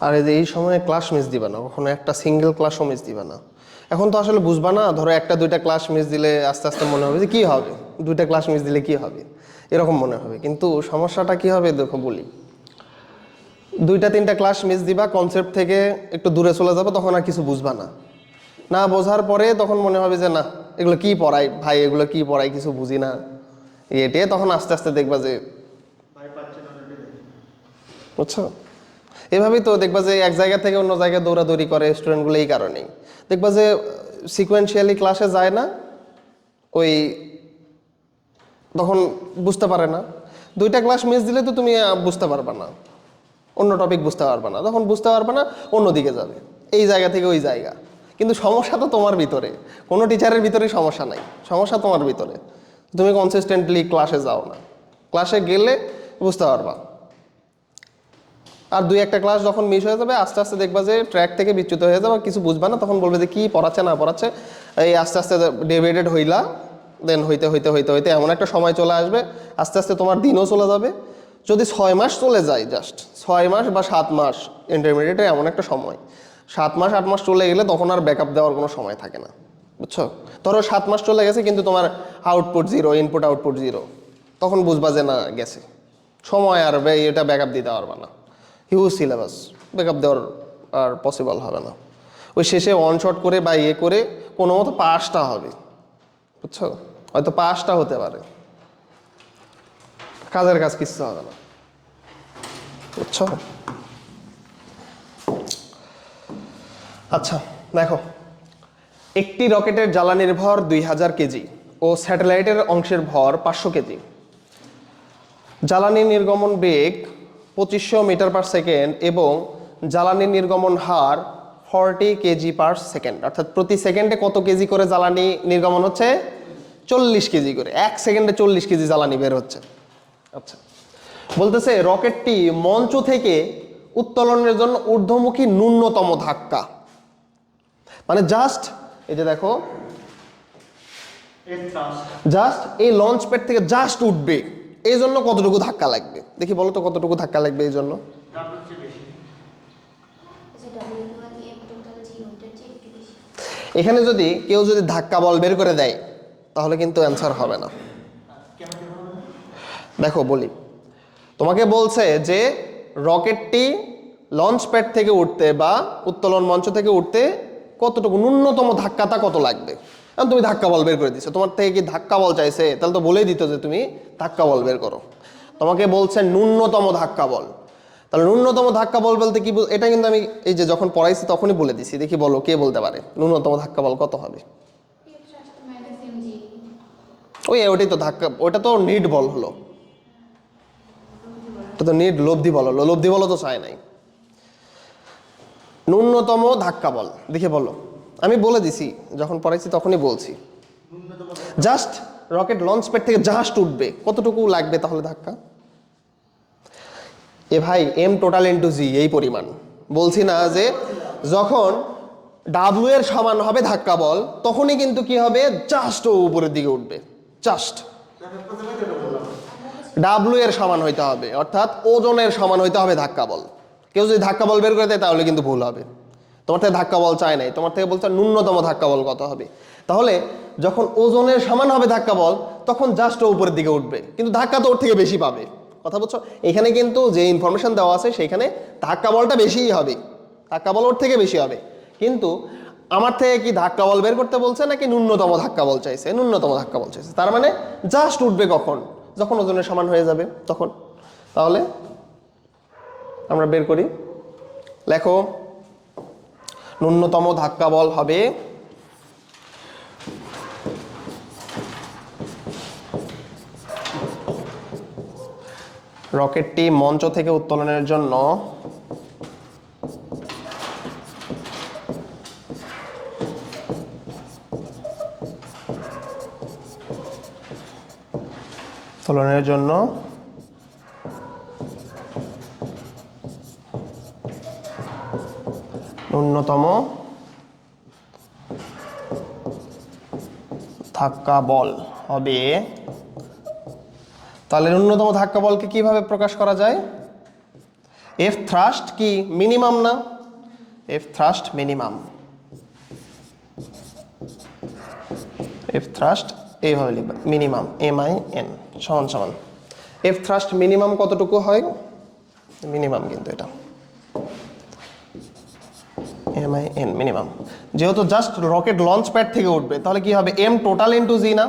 আর এই সময়ে ক্লাস মিস দিবা না, কখনো একটা সিঙ্গেল ক্লাসও মিস দিবা না। এখন তো আসলে বুঝবা না, ধরো একটা দুইটা ক্লাস মিস দিলে আস্তে আস্তে মনে হবে যে কী হবে, দুইটা ক্লাস মিস দিলে কী হবে, এরকম মনে হবে। কিন্তু সমস্যাটা কী হবে দেখো বলি, দুইটা তিনটা ক্লাস মিস দিবা, কনসেপ্ট থেকে একটু দূরে চলে যাবে, তখন আর কিছু বুঝবা না। না বোঝার পরে তখন মনে হবে যে না এগুলো কী পড়াই ভাই, এগুলো কী পড়াই কিছু বুঝি না, এটে তখন আস্তে আস্তে দেখবা যে, বুঝছো? এভাবেই তো দেখবা যে এক জায়গা থেকে অন্য জায়গায় দৌড়াদৌড়ি করে স্টুডেন্টগুলো এই কারণেই। দেখবা যে সিকোয়েন্সিয়ালি ক্লাসে যায় না, ওই তখন বুঝতে পারে না। দুইটা ক্লাস মিস দিলে তো তুমি বুঝতে পারবা না, অন্য টপিক বুঝতে পারবা না, তখন বুঝতে পারবা না, অন্যদিকে যাবে, এই জায়গা থেকে ওই জায়গা। কিন্তু সমস্যা তো তোমার ভিতরে, কোনো টিচারের ভিতরে সমস্যা নাই, সমস্যা তোমার ভিতরে। তুমি কনসিস্টেন্টলি ক্লাসে যাও না, ক্লাসে গেলে বুঝতে পারবা। আর দুই একটা ক্লাস যখন মিস হয়ে যাবে আস্তে আস্তে দেখবা যে ট্র্যাক থেকে বিচ্যুত হয়ে যাবে, কিছু বুঝবা না, তখন বলবে যে কী পড়াচ্ছে না পড়াচ্ছে, এই আস্তে আস্তে ডিভাইডেড হইলা, দেন হইতে হইতে হইতে হইতে এমন একটা সময় চলে আসবে, আস্তে আস্তে তোমার দিনও চলে যাবে। যদি 6 মাস চলে যায়, জাস্ট 6 মাস বা 7 মাস, ইন্টারমিডিয়েটে এমন একটা সময়, 7 মাস 8 মাস চলে গেলে তখন আর ব্যাকআপ দেওয়ার কোনো সময় থাকে না, বুঝছো? ধরো 7 মাস চলে গেছে কিন্তু তোমার আউটপুট 0, ইনপুট আউটপুট 0, তখন বুঝবা যে না গেছে সময়, আর এটা ব্যাকআপ দিতে পারবা না, হিউজ সিলেবাস, ব্যাকআপ দেওয়ার আর পসিবল হবে না। ওই শেষে ওয়ান শট করে বা ইয়ে করে কোনো মতো পাসটা হবে, বুঝছো? হয়তো পাসটা হতে পারে, কাজের কাজ কিচ্ছু হবে না, বুঝছো? আচ্ছা দেখো, একটি রকেটের জ্বালানির ভর 2000 কেজি ও স্যাটেলাইটের অংশের ভর 500 কেজি। জ্বালানি নির্গমন বেগ 2500 মিটার পার সেকেন্ড এবং জ্বালানি নির্গমন হার 40 কেজি পার সেকেন্ড, অর্থাৎ প্রতি সেকেন্ডে কত কেজি করে জ্বালানি নির্গমন হচ্ছে? 40 কেজি করে, 1 সেকেন্ডে 40 কেজি জ্বালানি বের হচ্ছে। আচ্ছা, বলতেছে রকেটটি মঞ্চ থেকে উত্তোলনের জন্য ঊর্ধ্বমুখী ন্যূনতম ধাক্কা, মানে জাস্ট এই যে দেখো, জাস্ট এই লঞ্চ প্যাড থেকে জাস্ট উঠবে, এই জন্য কতটুকু ধাক্কা লাগবে? দেখি বলো তো কতটুকু ধাক্কা লাগবে এই জন্য? এখানে যদি কেউ যদি ধাক্কা বল বের করে দেয় তাহলে কিন্তু অ্যান্সার হবে না। দেখো বলি, তোমাকে বলছে যে রকেটটি লঞ্চ প্যাড থেকে উঠতে বা উত্তোলন মঞ্চ থেকে উঠতে কতটুকু ন্যূনতম ধাক্কাটা কত লাগবে। এখন তুমি ধাক্কা বল বের করে দিচ্ছ, তোমার থেকে কি ধাক্কা বল চাইছে? তাহলে তো বলেই দিত যে তুমি ধাক্কা বল বের করো। তোমাকে বলছে ন্যূনতম ধাক্কা বল, তাহলে ন্যূনতম ধাক্কা বল বলতে কি? এটা কিন্তু আমি এই যে যখন পড়াইছি তখনই বলে দিছি। দেখি বলো কে বলতে পারে ন্যূনতম ধাক্কা বল কত হবে? ওটাই তো ধাক্কা, ওটা তো নিড বল হলো, এটা তো নিড লব্ধি বল হলো, লব্ধি বল তো চায় নাই। ন্যূনতম ধাক্কা বল দেখে বলো, আমি বলে দিছি যখন পড়াইছি তখনই বলছি। জাস্ট রকেট লঞ্চ প্যাড থেকে জাস্ট উঠবে কতটুকু লাগবে তাহলে ধাক্কা? এ ভাই এম টোটাল ইন্টু জি এই পরিমাণ। বলছি না যে যখন ডাব্লু এর সমান হবে ধাক্কা বল তখনই কিন্তু কি হবে, জাস্ট ও উপরের দিকে উঠবে, জাস্ট ডাব্লু এর সমান হইতে হবে, অর্থাৎ ওজনের সমান হইতে হবে ধাক্কা বল। কেউ যদি ধাক্কা বল বের করে দেয় তাহলে কিন্তু ভুল হবে। তোমার থেকে ধাক্কা বল চায় নাই, তোমার থেকে বলছে ন্যূনতম ধাক্কা বল কত হবে। তাহলে যখন ওজনের সমান হবে ধাক্কা বল তখন জাস্ট ও উপরের দিকে উঠবে, কিন্তু ধাক্কা তো ওর থেকে বেশি পাবে। কথা বলছো? এখানে কিন্তু যে ইনফরমেশন দেওয়া আছে সেখানে ধাক্কা বলটা বেশিই হবে, ধাক্কা বল ওর থেকে বেশি হবে। কিন্তু আমার থেকে কি ধাক্কা বল বের করতে বলছে নাকি ন্যূনতম ধাক্কা বল চাইছে? ন্যূনতম ধাক্কা বল চাইছে, তার মানে জাস্ট উঠবে কখন? যখন ওজনের সমান হয়ে যাবে তখন। তাহলে আমরা বের করি, লেখো ন্যূনতম ধাক্কা বল হবে রকেটটি মঞ্চ থেকে উত্তোলনের জন্য ন্যূনতম ধাক্কা বল হবে। তাহলে ন্যূনতম ধাক্কা বলকে কিভাবে প্রকাশ করা যায়? এফ থ্রাস্ট কি মিনিমাম না, F thrust minimum, F thrust এইভাবে লিখবে মিনিমাম MIN সমান সমান এফ থ্রাস্ট মিনিমাম কতটুকু হয়, মিনিমাম কিন্তু এটা MIN মিনিমাম, যেহেতু জাস্ট রকেট লঞ্চ প্যাড থেকে উঠবে তাহলে কি হবে M টোটাল ইন্টু জি না,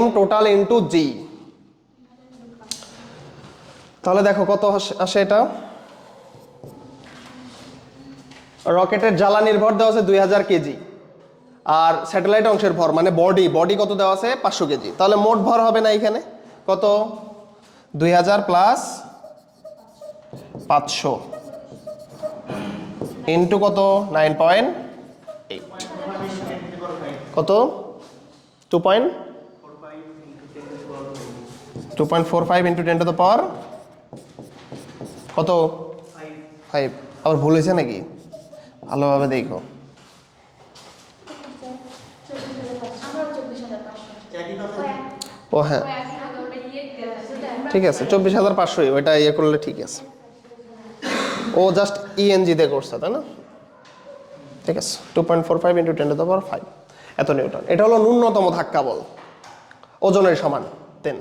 M টোটাল ইন্টু জি, তাহলে দেখো কত আসে এটা, রকেটের জ্বালানির ভর দেওয়া আছে 2000 কেজি আর স্যাটেলাইট অংশের ভর মানে বডি কত দেওয়া আছে 500 কেজি, তাহলে মোট ভর হবে না এখানে কত 2000 প্লাস 500 ইন্টু কত 9.8 কত 2.45 ইন্টু 10 টু দ্য পাওয়ার কত 5, আবার ভুল হয়েছে নাকি ভালোভাবে দেখো, ও হ্যাঁ ঠিক আছে 24,500 ওইটা ইয়ে করলে ঠিক আছে, ও জাস্ট ইএনজি দিয়ে করছে তাই না, ঠিক আছে 2.45 ইন্টু 10 টু দ্য পাওয়ার 5 এত নিউটন, এটা হলো ন্যূনতম ধাক্কা বল ওজনের সমান 10।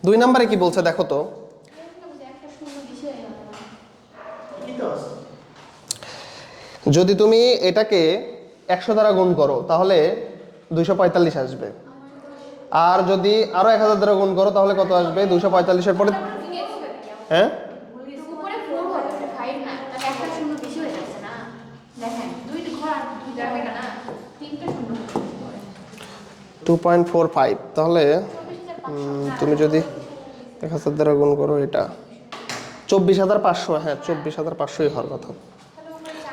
2 নম্বরে কি বলছে দেখো তো, যদি তুমি এটাকে 100 দ্বারা গুণ করো তাহলে 245 আসবে, আর যদি আরো 1000 দ্বারা গুণ করো তাহলে কত আসবে 245 এর পরে, হ্যাঁ 2.45 তাহলে তুমি যদি 1000 দ্বারা গুণ করো এটা 24,500, হ্যাঁ 24,500 হওয়ার কথা,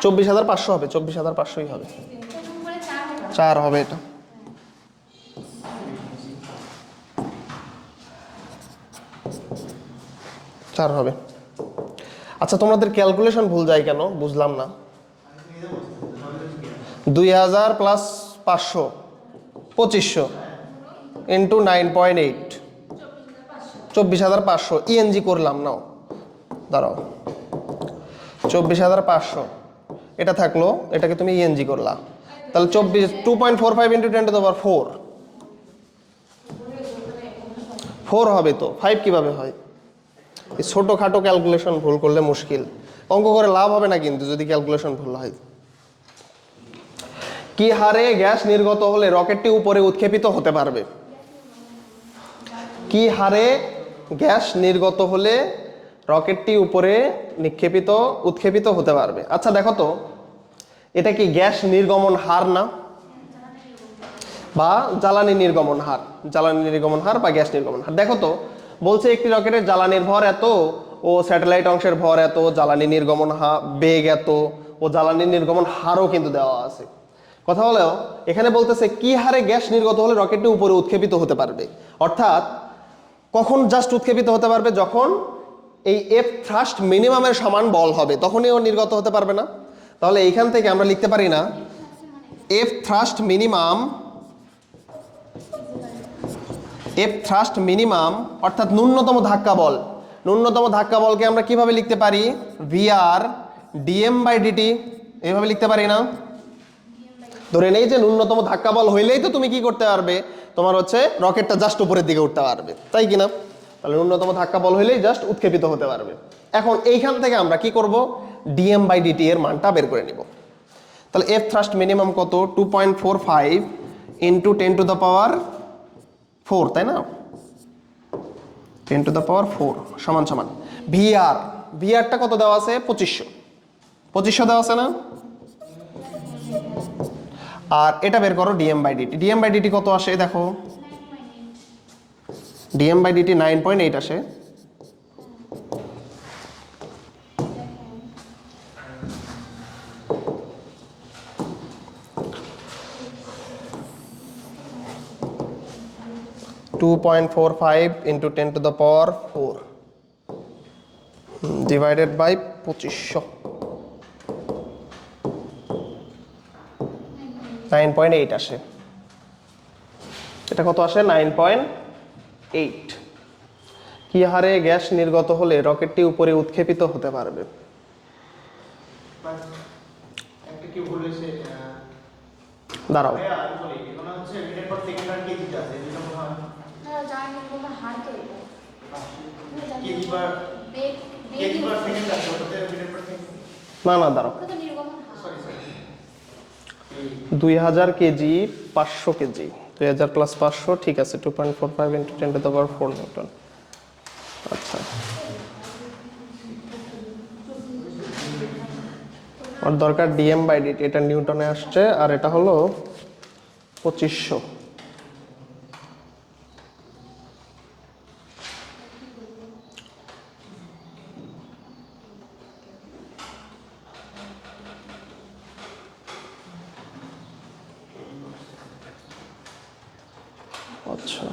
24,500 হবে, 24,500 হবে, 4 হবে এটা, চার হবে। আচ্ছা তোমাদের ক্যালকুলেশন ভুল যায় কেন বুঝলাম না, 2000 প্লাস 500 2500 ইন্টু 9.8 24,500 ইএনজি করলাম নাও দাঁড়াও 24,500 এটা থাকলো, এটাকে তুমি ইএনজি করলা তাহলে 2.45 ইন্টু 10 টু দ্য পাওয়ার 4 হবে, তো 5 কিভাবে হয়, এই ছোটোখাটো ক্যালকুলেশন ভুল করলে মুশকিল, অঙ্ক করে লাভ হবে না কিন্তু যদি ক্যালকুলেশন ভুল হয়। কি হারে গ্যাস নির্গত হলে রকেটটি উপরে উৎক্ষেপিত হতে পারবে, কি হারে গ্যাস নির্গত হলে রকেটটি উপরে উৎক্ষেপিত হতে পারবে। আচ্ছা দেখো তো এটা কি গ্যাস নির্গমন হার না, বা জ্বালানি নির্গমন হার বা গ্যাস নির্গমন হার, দেখো তো বলছে একটি রকেটের জ্বালানির ভর এত ও স্যাটেলাইট অংশের ভর এত, জ্বালানি নির্গমন বেগ এত ও জ্বালানি নির্গমন হারও কিন্তু দেওয়া আছে। কথা হলো এখানে বলতেছে কি হারে গ্যাস নির্গত হলে রকেটটি উপরে উৎক্ষেপিত হতে পারবে, অর্থাৎ কখন জাস্ট উৎক্ষেপিত হতে পারবে, যখন এই এফ থ্রাস্ট মিনিমামের সমান বল হবে তখনই ও নির্গত হতে পারবে না। তাহলে এইখান থেকে আমরা লিখতে পারি না এফ থ্রাস্ট মিনিমাম অর্থাৎ ন্যূনতম ধাক্কা বলকে আমরা কিভাবে লিখতে পারি, VR dm/dt এইভাবে লিখতে পারি না, ধরে নেই যে ন্যূনতম ধাক্কা বল হইলেই তো তুমি কি করতে পারবে, তোমার হচ্ছে রকেটটা জাস্ট উপরের দিকে উঠতে পারবে, তাই কিনা, তাহলে ন্যূনতম ধাক্কা বল হইলেই জাস্ট উৎক্ষেপিত হতে পারবে। এখন এইখান থেকে আমরা কি করব, dm/dt এর মানটা বের করে নিব। তাহলে এফ থ্রাস্ট মিনিমাম কত 2.45 ইন্টু 10 টু দ্য পাওয়ার 4, তাই না 10 টু দ্য পাওয়ার 4 সমান সমান ভিআরটা কত দেওয়া আছে 2500 দেওয়া আছে না, আর এটা বের করো dm/dt কত আসে দেখো, dm/dt 9.8 আসে, (2.45 into 10 to the power 4 divided by 2500 9.8 আসে, এটা কত আসে 9.8, কি হারে গ্যাস নির্গত হলে রকেটটি উপরে উৎক্ষেপিত হতে পারবে? একটা কি বলে সে দাঁড়াও, সরি এখানে হচ্ছে মিনিট পার সেকেন্ড আর কেজি আছে যেটা মনে হয় না জানি কোনো হার তো এটা কেজি পার বেগ কেজি পার সেকেন্ড আছে ওটাতে মিনিট পার সেকেন্ড না না দাঁড়াও, কত নির্গমন হার সরি 2000 কেজি 500 কেজি, 2000 প্লাস 500, ঠিক আছে, 2.45 into 10 to the power 4 Newton. আচ্ছা, আর দরকার ডিএম বাই ডিটি, এটা নিউটনে আসছে আর এটা হলো 2500। আচ্ছা,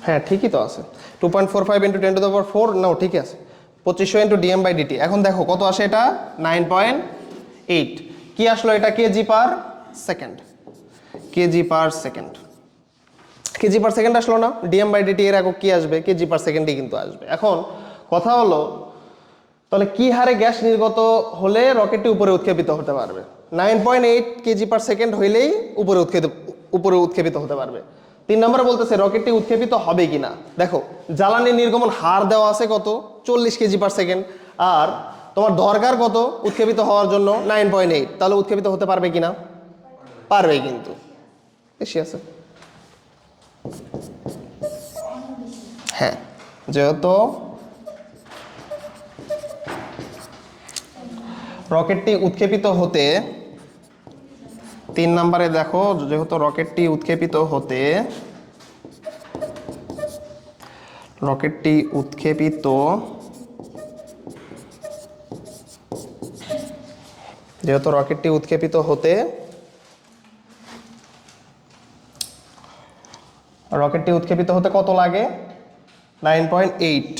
হ্যাঁ ঠিকই তো আছে, 2.45 ইন্টু 10 টু দ্য পাওয়ার 4, নাও ঠিকই আছে, 2500 ইন্টু ডিএম বাই ডিটি। এখন দেখো কত আসে, এটা 9.8। কি আসলো এটা? KG per second, KG per second, KG per second আসলো না? ডিএম বাই ডিটি এর একক কি আসবে? কেজি পার সেকেন্ডই কিন্তু আসবে। এখন কথা হলো, তাহলে কি হারে গ্যাস নির্গত হলে রকেটটি উপরে উৎক্ষেপিত হতে পারবে? 9.8 কেজি পার সেকেন্ড হইলেই উপরে উৎক্ষেপিত হতে পারবে। 3 নম্বরে বলতেছে রকেটটি উৎক্ষেপিত হবে কিনা। দেখো জ্বালানি নির্গমন হার দেওয়া আছে কত? 40 কেজি পার সেকেন্ড, আর তোমার দরকার কত উৎক্ষেপিত হওয়ার জন্য? 9.8। তাহলে উৎক্ষেপিত হতে পারবে কিনা? পারবে, কিন্তু বেশি আছে। হ্যাঁ, যেহেতু রকেটটি উৎক্ষেপিত হতে, 3 নম্বরে দেখো, যেহেতু রকেটটি উৎক্ষেপিত হতে, রকেটটি উৎক্ষেপিত যেহেতু রকেটটি উৎক্ষেপিত হতে, রকেটটি উৎক্ষেপিত হতে কত লাগে? 9.8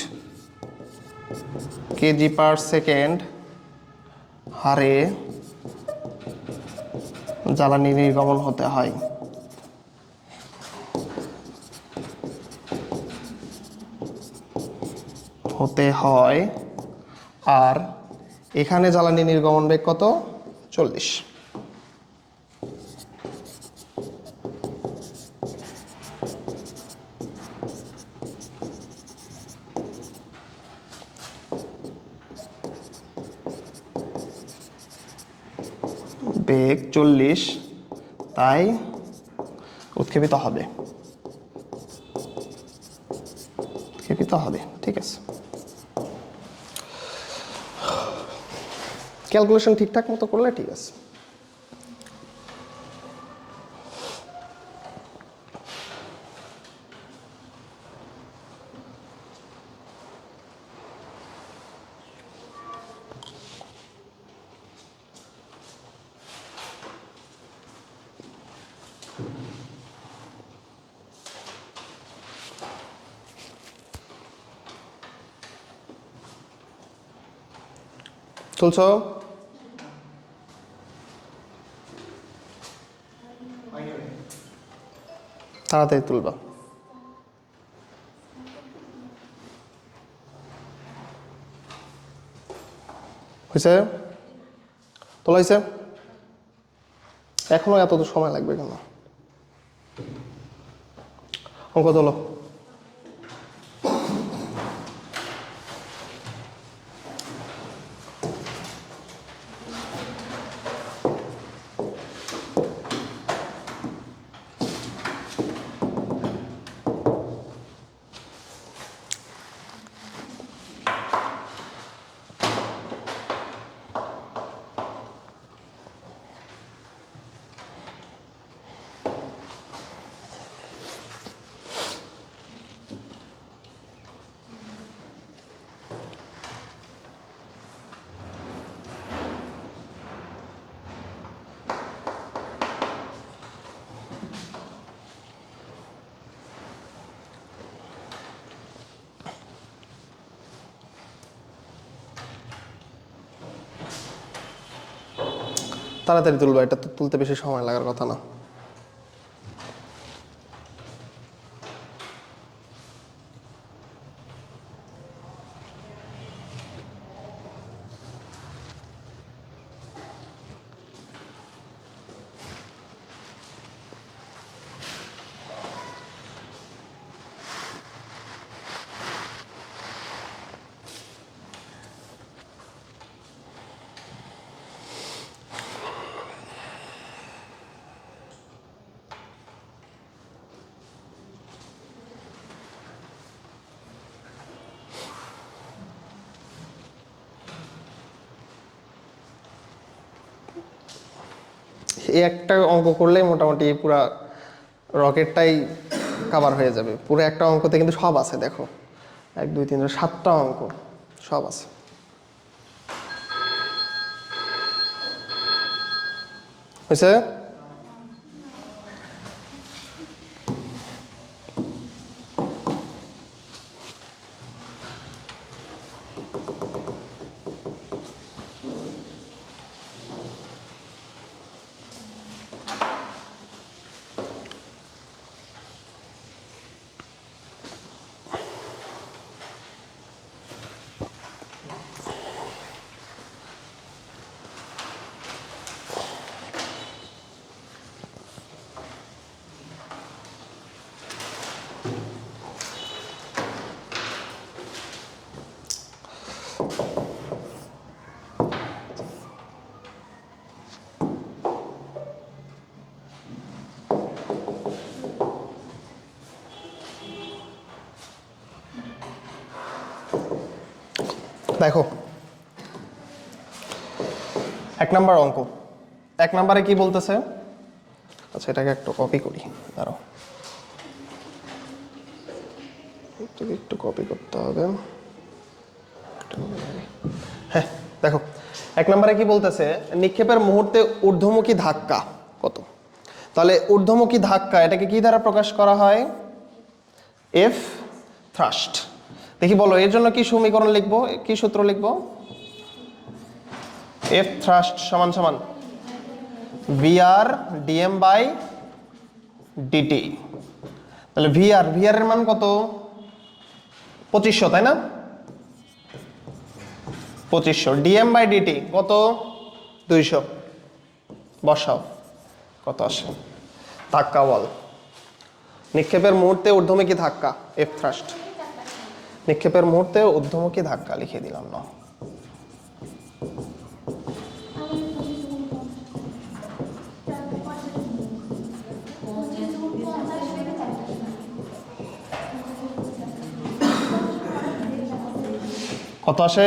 কেজি পার সেকেন্ড হারে জ্বালানি নির্গমন হতে হয়। আর এখানে জ্বালানি নির্গমন বেগ কত? 40। বেগ 40, তাই উৎক্ষেপিত হবে, উৎক্ষেপিত হবে। ঠিক আছে, ক্যালকুলেশন ঠিকঠাক মতো করলে ঠিক আছে। তুলছো? তাড়াতাড়ি তুলবা। হয়েছে? তোলা হয়েছে? এখনো এত তো সময় লাগবে কেন? অঙ্ক তোলো। তাড়াতাড়ি তুলবা, এটা তো তুলতে বেশি সময় লাগার কথা না। এই একটা অঙ্ক করলেই মোটামুটি পুরা রকেটটাই কভার হয়ে যাবে। পুরো একটা অঙ্কতে কিন্তু সব আছে, দেখো 1 2 3 7টা অঙ্ক সব আছে। হয়েছে? দেখো 1 নাম্বার অঙ্ক। 1 নাম্বারে কি বলতেছে? আচ্ছা এটাকে একটু কপি করি, দাঁড়াও একটু কপি করতে হবে। হ্যাঁ দেখো 1 নাম্বারে কি বলতেছে, নিক্ষেপের মুহূর্তে ঊর্ধ্বমুখী ধাক্কা কত। তাহলে ঊর্ধ্বমুখী ধাক্কা এটাকে কি দ্বারা প্রকাশ করা হয়? F thrust. দেখি বলো এর জন্য কি সমীকরণ লিখবো, কি সূত্র লিখবো? এফ থ্রাস্ট সমান সমান ভিআর ডিএম বাই ডিটি। তাহলে ভিআর এর মান কত? 2500, তাই না? 2500। ডিএম বাই ডিটি কত? 200। বসাও কত আসে। ধাক্কা বল, নিক্ষেপের মুহূর্তে ঊর্ধ্বমুখী ধাক্কা এফ থ্রাস্ট। নিক্ষেপের মুহূর্তে ঊর্ধ্বমুখী ধাক্কা লিখে দিলাম না। কত আসে?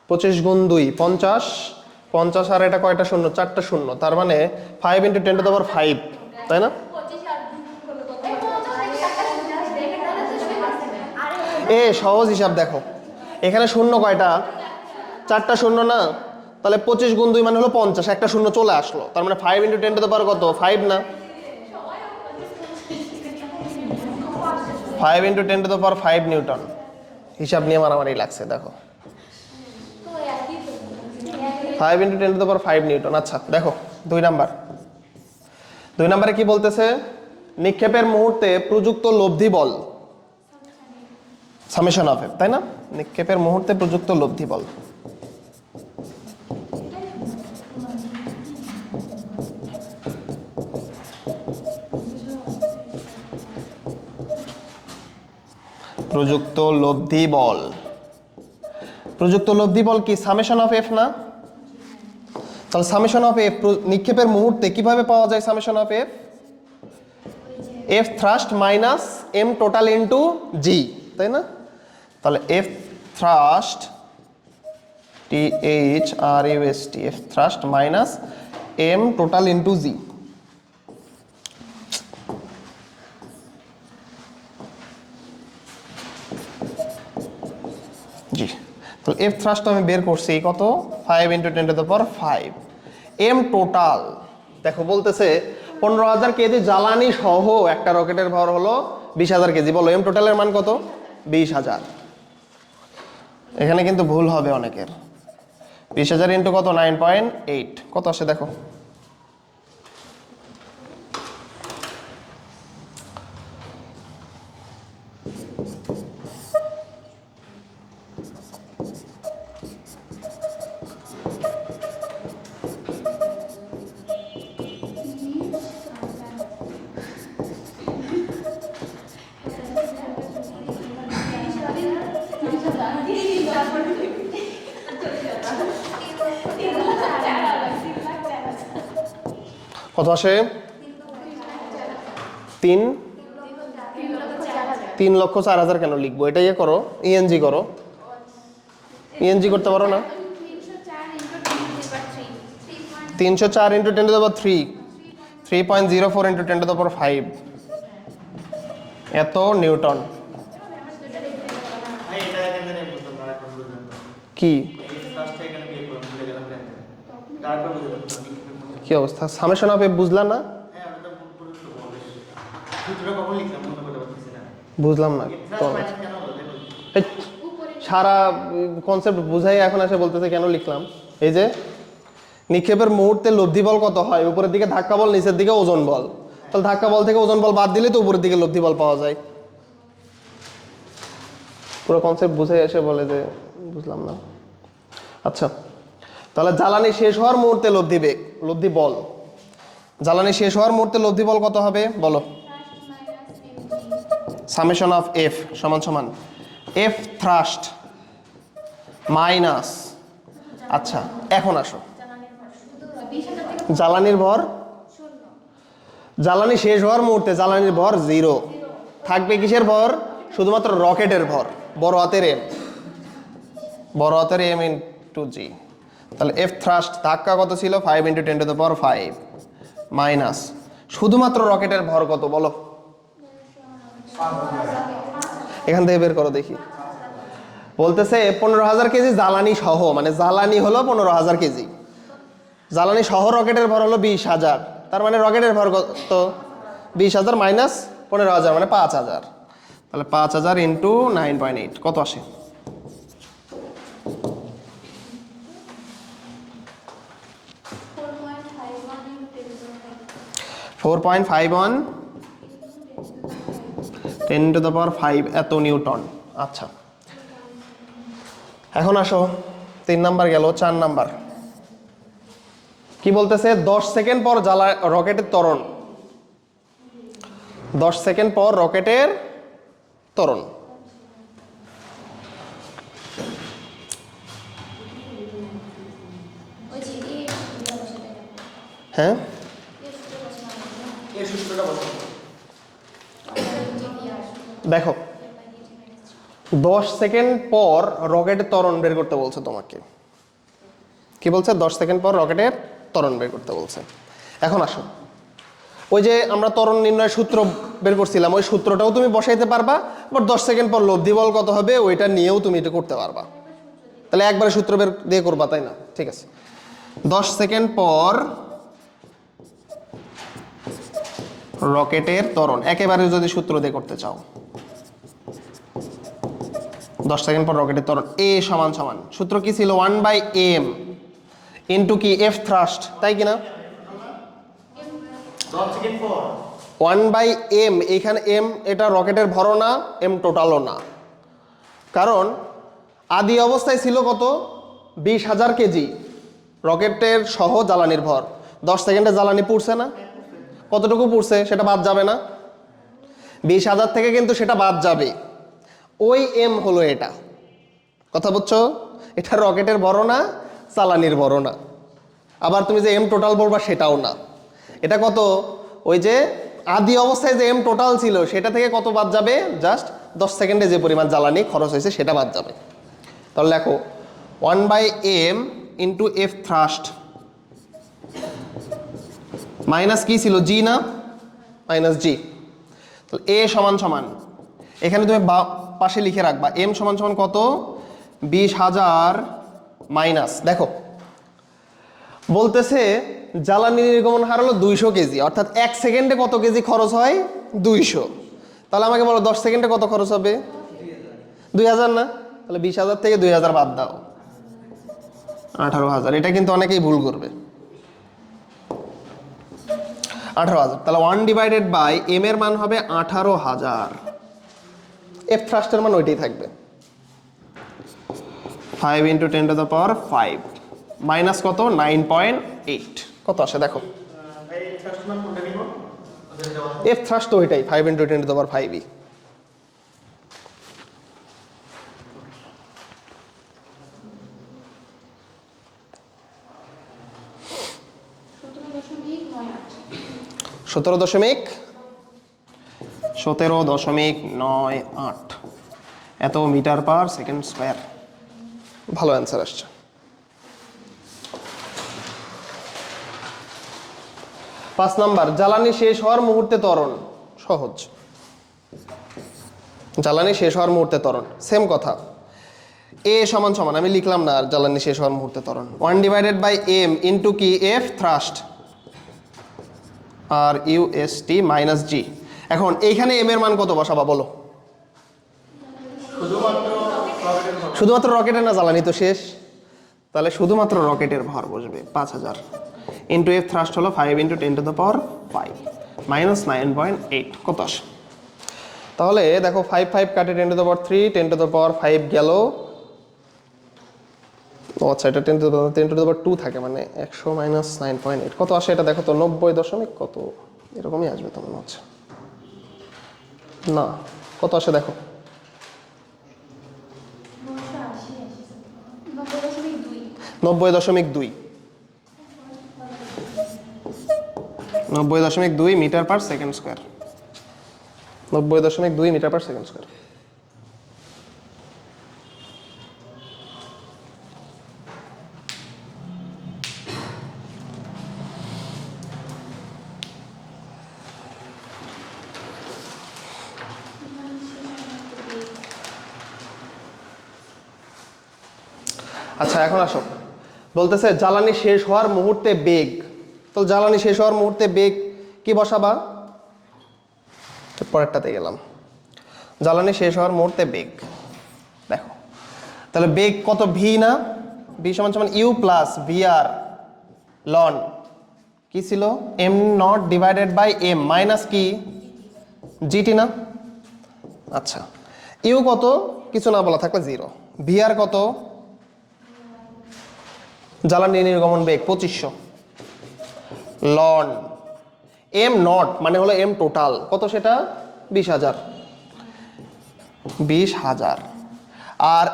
25 গুণ 2 50। 50 আর এটা কয়টা শূন্য? 4টা শূন্য। তার মানে 5 × 10⁵, তাই না? এ সহজ হিসাব দেখো, এখানে শূন্য কয়টা? 4টা শূন্য না? তাহলে 25 গুণ 2 মানে হলো 50, একটা শূন্য চলে আসলো। তার মানে 5 × 10⁵ কত? 5 না? 5 × 10⁵ নিউটন। হিসাব নিয়ে মারামারি লাগছে দেখো। 5 × 10⁵ নিউটন। আচ্ছা দেখো 2 নাম্বার। 2 নাম্বারে কি বলতেছে? নিক্ষেপের মুহূর্তে প্রযুক্ত লব্ধি বল সামেশন অফ এফ, তাই না? নিক্ষেপের মুহূর্তে প্রযুক্ত লব্ধি বল। প্রযুক্ত লব্ধি বল, প্রযুক্ত লব্ধি বল কি? সামেশন অফ এফ না? তাহলে সামেশন অফ এফ নিক্ষেপের মুহূর্তে কিভাবে পাওয়া যায়? Summation of F F thrust minus M total into G, তাই না? তাহলে F thrust THRUST, F thrust minus M total into G. G, তাহলে এফ থ্রাস্ট আমি বের করছি কত? 5 × 10⁵। এম টোটাল দেখো বলতেছে 15,000 কেজি জ্বালানি সহ একটা রকেটের ভর হলো 20,000 কেজি। বলো এম টোটালের মান কত? 20,000। এখানে কিন্তু ভুল হবে অনেকের। 20,000 ইন্টু কত? 9.8। কত আসে দেখো। কত আসে? 3,04,000 কেন লিখবো? এটা ইয়ে করো, ইএনজি করো। ইএনজি করতে পারো না? 304 into 10 to the power 3, 3.04 into 10 to the power 5 এত নিউটন। ভাই এটা এখানে নেই বুঝলাম না এখন বুঝলাম না। কি এই ক্লাসটা এখানে বিয়ে করলাম ভুলে গেলাম কেন? তারপর বুঝলাম না। কি অবস্থা? সামেশন অফ এফ বুঝলাম না, হ্যাঁ ওটা পুরো তো বলে। সূত্রটা কখন লিখলাম মনে করতে পারতেছি না। বুঝলাম না ক্লাস তো। মাইনাস কেন হলো দেখো। এই সারা কনসেপ্ট বুঝাই এখন এসে বলতেছে কেন লিখলাম। এই যে নিক্ষেপের মুহূর্তে লব্ধি বল কত হয়? উপরের দিকে ধাক্কা বল, নিচের দিকে ওজন বল। তাহলে ধাক্কা বল থেকে ওজন বল বাদ দিলে তো উপরের দিকে লব্ধি বল পাওয়া যায়। পুরো কনসেপ্ট বুঝাই এসে বলে যে বুঝলাম না। আচ্ছা, তাহলে জ্বালানি শেষ হওয়ার মুহূর্তে লব্ধি বেগ, লব্ধি বল। জ্বালানি শেষ হওয়ার মুহূর্তে লব্ধি বল কত হবে বলো? সামেশন অফ এফ সমান সমান এফ থ্রাস্ট মাইনাস। আচ্ছা এখন আসো, জ্বালানির ভর, জ্বালানি শেষ হওয়ার মুহূর্তে জ্বালানির ভর 0 থাকবে। কিসের ভর? শুধুমাত্র রকেটের ভর, বড় হাতের এম, বড় হাতের এম ইন্টু জি। তাহলে এফ থ্রাস্ট ধাক্কা কত ছিল? 5 into 10 to the power 5 minus শুধুমাত্র রকেটের ভর কত বলো? এখান থেকে বের করো দেখি। বলতেছে 15,000 কেজি জ্বালানি সহ, মানে জ্বালানি হলো 15,000 কেজি, জ্বালানি সহ রকেটের ভর হলো 20,000। তার মানে রকেটের ভর কত? 20,000 মাইনাস 15,000 মানে 5,000। তাহলে 5,000 ইন্টু 9.8 কত আসে? 4.51 10 টু দ্য পাওয়ার 5 এত নিউটন। আচ্ছা এখন আসো 3 নাম্বার গেল, 4 নাম্বার কি বলতেছে? 10 সেকেন্ড পর রকেটের ত্বরণ, 10 সেকেন্ড পর রকেটের ত্বরণ। হ্যাঁ এই সূত্রটা বলো। দেখো 10 সেকেন্ড পর রকেটের ত্বরণ বের করতে বলছে তোমাকে। কি বলছে? 10 সেকেন্ড পর রকেটের ত্বরণ বের করতে বলছে। এখন আসো, ওই যে আমরা ত্বরণ নির্ণয়ের সূত্র বের করছিলাম, ওই সূত্রটাও তুমি বসাইতে পারবা, বাট 10 সেকেন্ড পর লব্ধি বল কত হবে ওইটা নিয়েও তুমি এটা করতে পারবা। তাহলে একবারে সূত্র বের দিয়ে করবা, তাই না? ঠিক আছে, 10 সেকেন্ড পর রকেটের ত্বরণ একেবারে যদি সূত্র দিয়ে করতে চাও, 10 সেকেন্ড পর রকেটের ত্বরণ এ সমান সমান সূত্র কি ছিল? 1/m ইন্টু কি এফ থ্রাস্ট, তাই কিনা? 10 সেকেন্ড পর 1/m, এইখানে m এটা রকেটের ভরও না, m টোটালও না, কারণ আদি অবস্থায় ছিল কত? 20,000 কেজি রকেটের সহ জ্বালানির ভর। 10 সেকেন্ডে জ্বালানি পুড়ছে না? কতটুকু পুড়ছে সেটা বাদ যাবে না? 20,000 থেকে কিন্তু সেটা বাদ যাবে। ওই এম হলো এটা, কথা বুঝছো? এটা রকেটের ভরও না, জ্বালানির ভরও না, আবার তুমি যে এম টোটাল বলবা সেটাও না। এটা কত? ওই যে আদি অবস্থায় যে এম টোটাল ছিল সেটা থেকে কত বাদ যাবে? জাস্ট 10 সেকেন্ডে যে পরিমাণ জ্বালানি খরচ হয়েছে সেটা বাদ যাবে। তাহলে দেখো 1/m into F thrust minus কি ছিল? জি না? মাইনাস জি। তাহলে এ সমান সমান এখানে তুমি পাশে লিখে রাখবা এম সমান সমান কত? 20,000 মাইনাস, দেখো বলতেছে জ্বালানি নির্গমন হার হলো 200 কেজি, অর্থাৎ 1 সেকেন্ডে কত কেজি খরচ হয়? 200। তাহলে আমাকে বলো 10 সেকেন্ডে কত খরচ হবে? 2,000 না? তাহলে 20,000 থেকে 2,000 বাদ দাও, 18,000। এটা কিন্তু অনেকেই ভুল করবে। 18,000, তাহলে 1/m এর মান হবে 18,000, এফ থ্রাস্টের মান ওইটাই থাকবে। 5 into 10 to the power 5 minus কত? 9.8 কত আসে দেখো? এই ফার্স্ট মান কোনটা নিব? ওদের দেওয়া এফ থ্রাস্ট তো ওইটাই 5 ইন্টু 10 টু দ্য পাওয়ার 5ই। সতেরো দশমিক 9.8 এত মিটার পার সেকেন্ড স্কয়ার। ভালো অ্যান্সার আসছে। 5 নাম্বার, জ্বালানি শেষ হওয়ার মুহূর্তে ত্বরণ। সহজ, জ্বালানি শেষ হওয়ার মুহূর্তে ত্বরণ, সেম কথা। এ সমান সমান, আমি লিখলাম না আর, জ্বালানি শেষ হওয়ার মুহূর্তে ত্বরণ 1/m ইন্টু কি এফ থ্রাস্ট আর ইউএসটি মাইনাস জি। এখন এইখানে এম এর মান কত বসাবা বলো? শুধুমাত্র রকেটের না, জ্বালানি তো শেষ, তাহলে শুধুমাত্র রকেটের ভর বসবে 5000 ইন্টু এফ থ্রাস্ট হলো 5 ইন্টু 10⁵ মাইনাস 9.8, কত আসে? তাহলে দেখো 5 কাটে 10⁻³ 10⁻5 গেল। ও আচ্ছা, এটা 10⁻2 থাকে, মানে 100 মাইনাস 9.8 কত আসে এটা দেখো তো? 90 দশমিক কত এরকমই আসবে তো মনে হচ্ছে না। কত আসে দেখো? 90.2 90.2 metre per second square. 90.2 metre per second square. আচ্ছা, এখন আসো, বলতেছে জ্বালানি শেষ হওয়ার মুহূর্তে বেগ। তো জ্বালানি শেষ হওয়ার মুহূর্তে বেগ কি বসাবা? পরেরটাতে গেলাম, জ্বালানি শেষ হওয়ার মুহূর্তে বেগ। দেখো তাহলে বেগ কত? ভি না, ভি সমান সমান u plus v r ln কি ছিল? M nought divided by m minus কি জিটি না? আচ্ছা, ইউ কত? কিছু না বলা থাকলে 0। ভি আর কত? জ্বালানি নির্গমন বেগ 2500 লন এম নট মানে হলো এম টোটাল কত? সেটা 20,000। 20,000 আর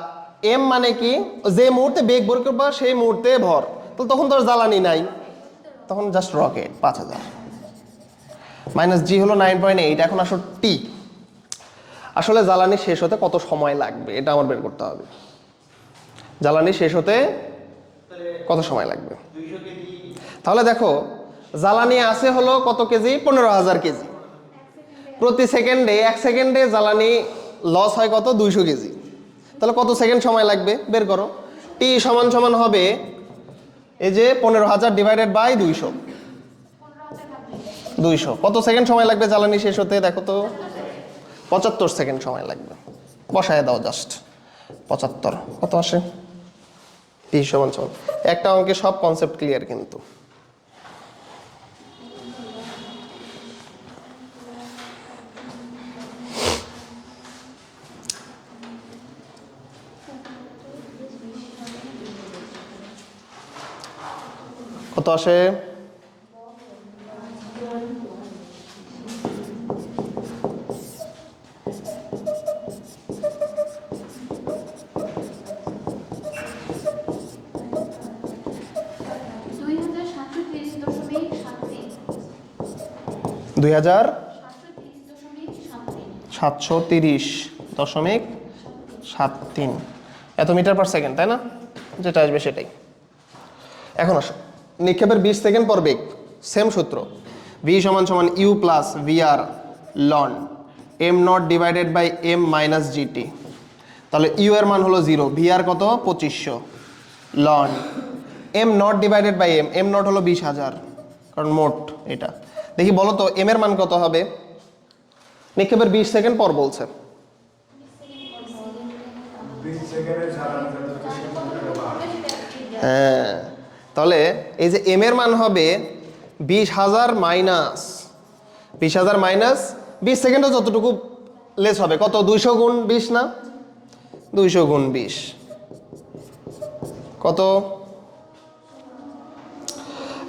এম মানে কি? যে মুহূর্তে বেগ বের করবা সেই মুহূর্তে ভর, তো তখন তো আর জ্বালানি নাই, তখন জাস্ট রকেট 5000 মাইনাস জি হলো 9.8। এখন আসো টি, আসলে জ্বালানি শেষ হতে কত সময় লাগবে এটা আমার বের করতে হবে। জ্বালানি শেষ হতে কত সময় লাগবে? তাহলে দেখো জ্বালানি আছে হলো কত কেজি? 15,000 কেজি। প্রতি সেকেন্ডে 1 সেকেন্ডে জ্বালানি লস হয় কত? 200 কেজি। তাহলে কত সেকেন্ড সময় লাগবে বের করো। টি সমান সমান হবে এই যে 15,000 ডিভাইডেড বাই 200। 200 কত সেকেন্ড সময় লাগবে জ্বালানি শেষ হতে? দেখো তো 75 সেকেন্ড সময় লাগবে। বসায় দাও জাস্ট 75 কত আসে? টি সমান সমান, একটা অঙ্কে সব কনসেপ্ট ক্লিয়ার কিন্তু। কত আসে? দুই হাজার 730.73 এত মিটার পার সেকেন্ড, তাই না? যেটা আসবে সেটাই। এখন আসো, নিক্ষেপের 20 সেকেন্ড পর বেগ, সেম সূত্র, ভি সমান সমান u plus v r ln m nought divided by m minus gt. তাহলে ইউ এর মান হলো 0, ভি আর কত? 2500 ln m nought divided by m, m nought হলো 20,000 কারণ মোট এটা। দেখি বলো তো এম এর মান কত হবে? নিক্ষেপের 20 সেকেন্ড পর বলছে। হ্যাঁ, তাহলে এই যে এম এর মান হবে 20,000 মাইনাস 20,000 মাইনাস 20 সেকেন্ডে যতটুকু লেস হবে কত? 200 গুণ 20 না? 200 গুণ 20 কত?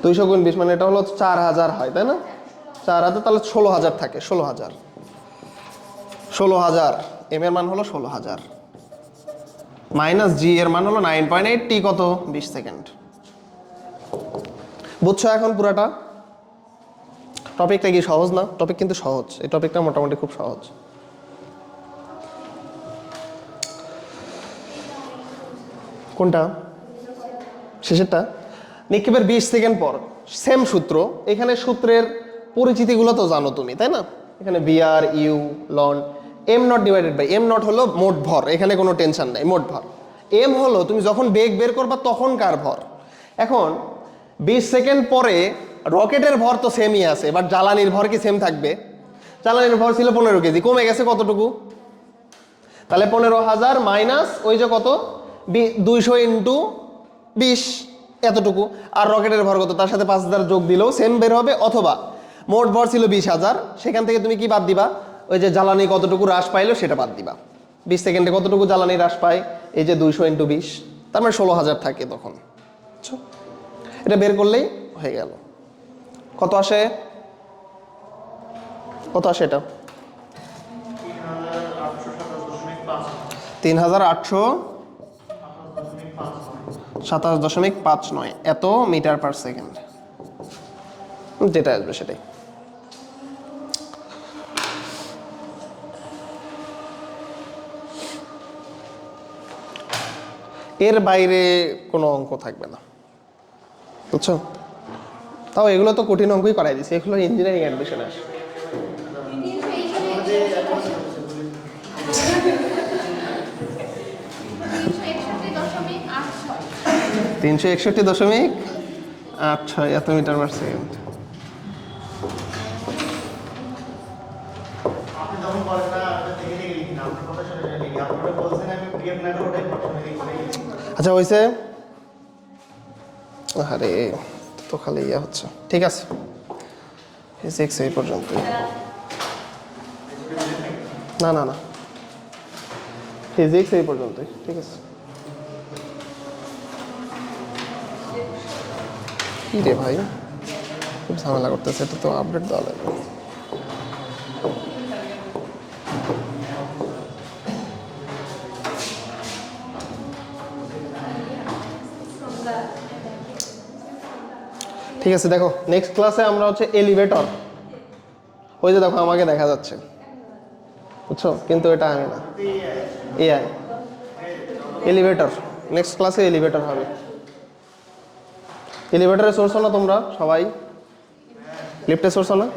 200 গুণ 20 মানে এটা হলো 4000 হয়, তাই না? 4000, তাহলে 16,000 থাকে। 16,000 এম এর মান হলো 16,000 মাইনাস জি এর মান হলো 9.8, টি কত? 20 সেকেন্ড। বুঝছো এখন পুরাটা? টপিকটা কি সহজ না? টপিক কিন্তু সহজ, এই টপিকটা মোটামুটি খুব সহজ। কোনটা? শেষেরটা? নিক্ষেপের 20 সেকেন্ড পর সেম সূত্র, এখানে সূত্রের পরিচিতিগুলো তো জানো তুমি, তাই না? এখানে vr u ln m nought divided by m nought হলো মোট ভর, এখানে কোনো টেনশন নাই, মোট ভর। এম হলো তুমি যখন বেগ বের করবা তখনকার ভর। এখন 20 সেকেন্ড পরে রকেটের ভর তো সেমই আছে, বাট জ্বালানির ভর কি সেম থাকবে? জ্বালানির ভর ছিল 15 কেজি, কমে গেছে কতটুকু? তাহলে 15,000 মাইনাস ওই যে কত 200 ইন্টু 20 এতটুকু। আর রকেটের ভর কত, তার সাথে 5,000 যোগ দিলেও সেম বের হবে। অথবা মোট ভর ছিল 20,000, সেখান থেকে তুমি কি বাদ দিবা? ওই যে জ্বালানি কতটুকু হ্রাস পাইলো সেটা বাদ দিবা। 20 সেকেন্ডে কতটুকু জ্বালানি হ্রাস পায়? এই যে 200 ইন্টু 20, তার মানে 16,000 থাকে তখন। বুঝছো? এটা বের করলেই হয়ে গেল। কত আসে? কত আসে এটা? 3,827.59 এত মিটার পার সেকেন্ড, যেটা আসবে সেটাই। এর বাইরে কোনো অঙ্ক থাকবে না, বুঝছো? তাও এগুলো তো কঠিন অঙ্কই করাই দিছে, এগুলো ইঞ্জিনিয়ারিং অ্যাডমিশন আসে। 361.86 এত মিটার পার সেকেন্ড। আপনি যখন বলেন না আপনি দেখে দেখে লিখি না, আপনি কথা শুনে শুনে লিখি। আপনারা বলছেন আমি পিডিএফ না করে ওটাই পড়াশোনা করে লিখি। আচ্ছা হয়েছে? আরে তো খালি ইয়া হচ্ছে। ঠিক আছে, ফিজিক্স এই পর্যন্ত। না না না, ফিজিক্স এই পর্যন্তই, ঠিক আছে। কি রে ভাই, খুব ঝামেলা করতেছে, এটা তো আপডেট দেওয়া লাগবে। ঠিক আছে, দেখো নেক্সট ক্লাসে আমরা হচ্ছে এলিভেটর, ওই যে দেখো আমাকে দেখা যাচ্ছে, বুঝছো? কিন্তু এটা আমি না, এআই। এলিভেটর নেক্সট ক্লাসে এলিভেটর হবে। এলিভেটরে চড়ছো না তোমরা সবাই? লিফটে চড়ছো না?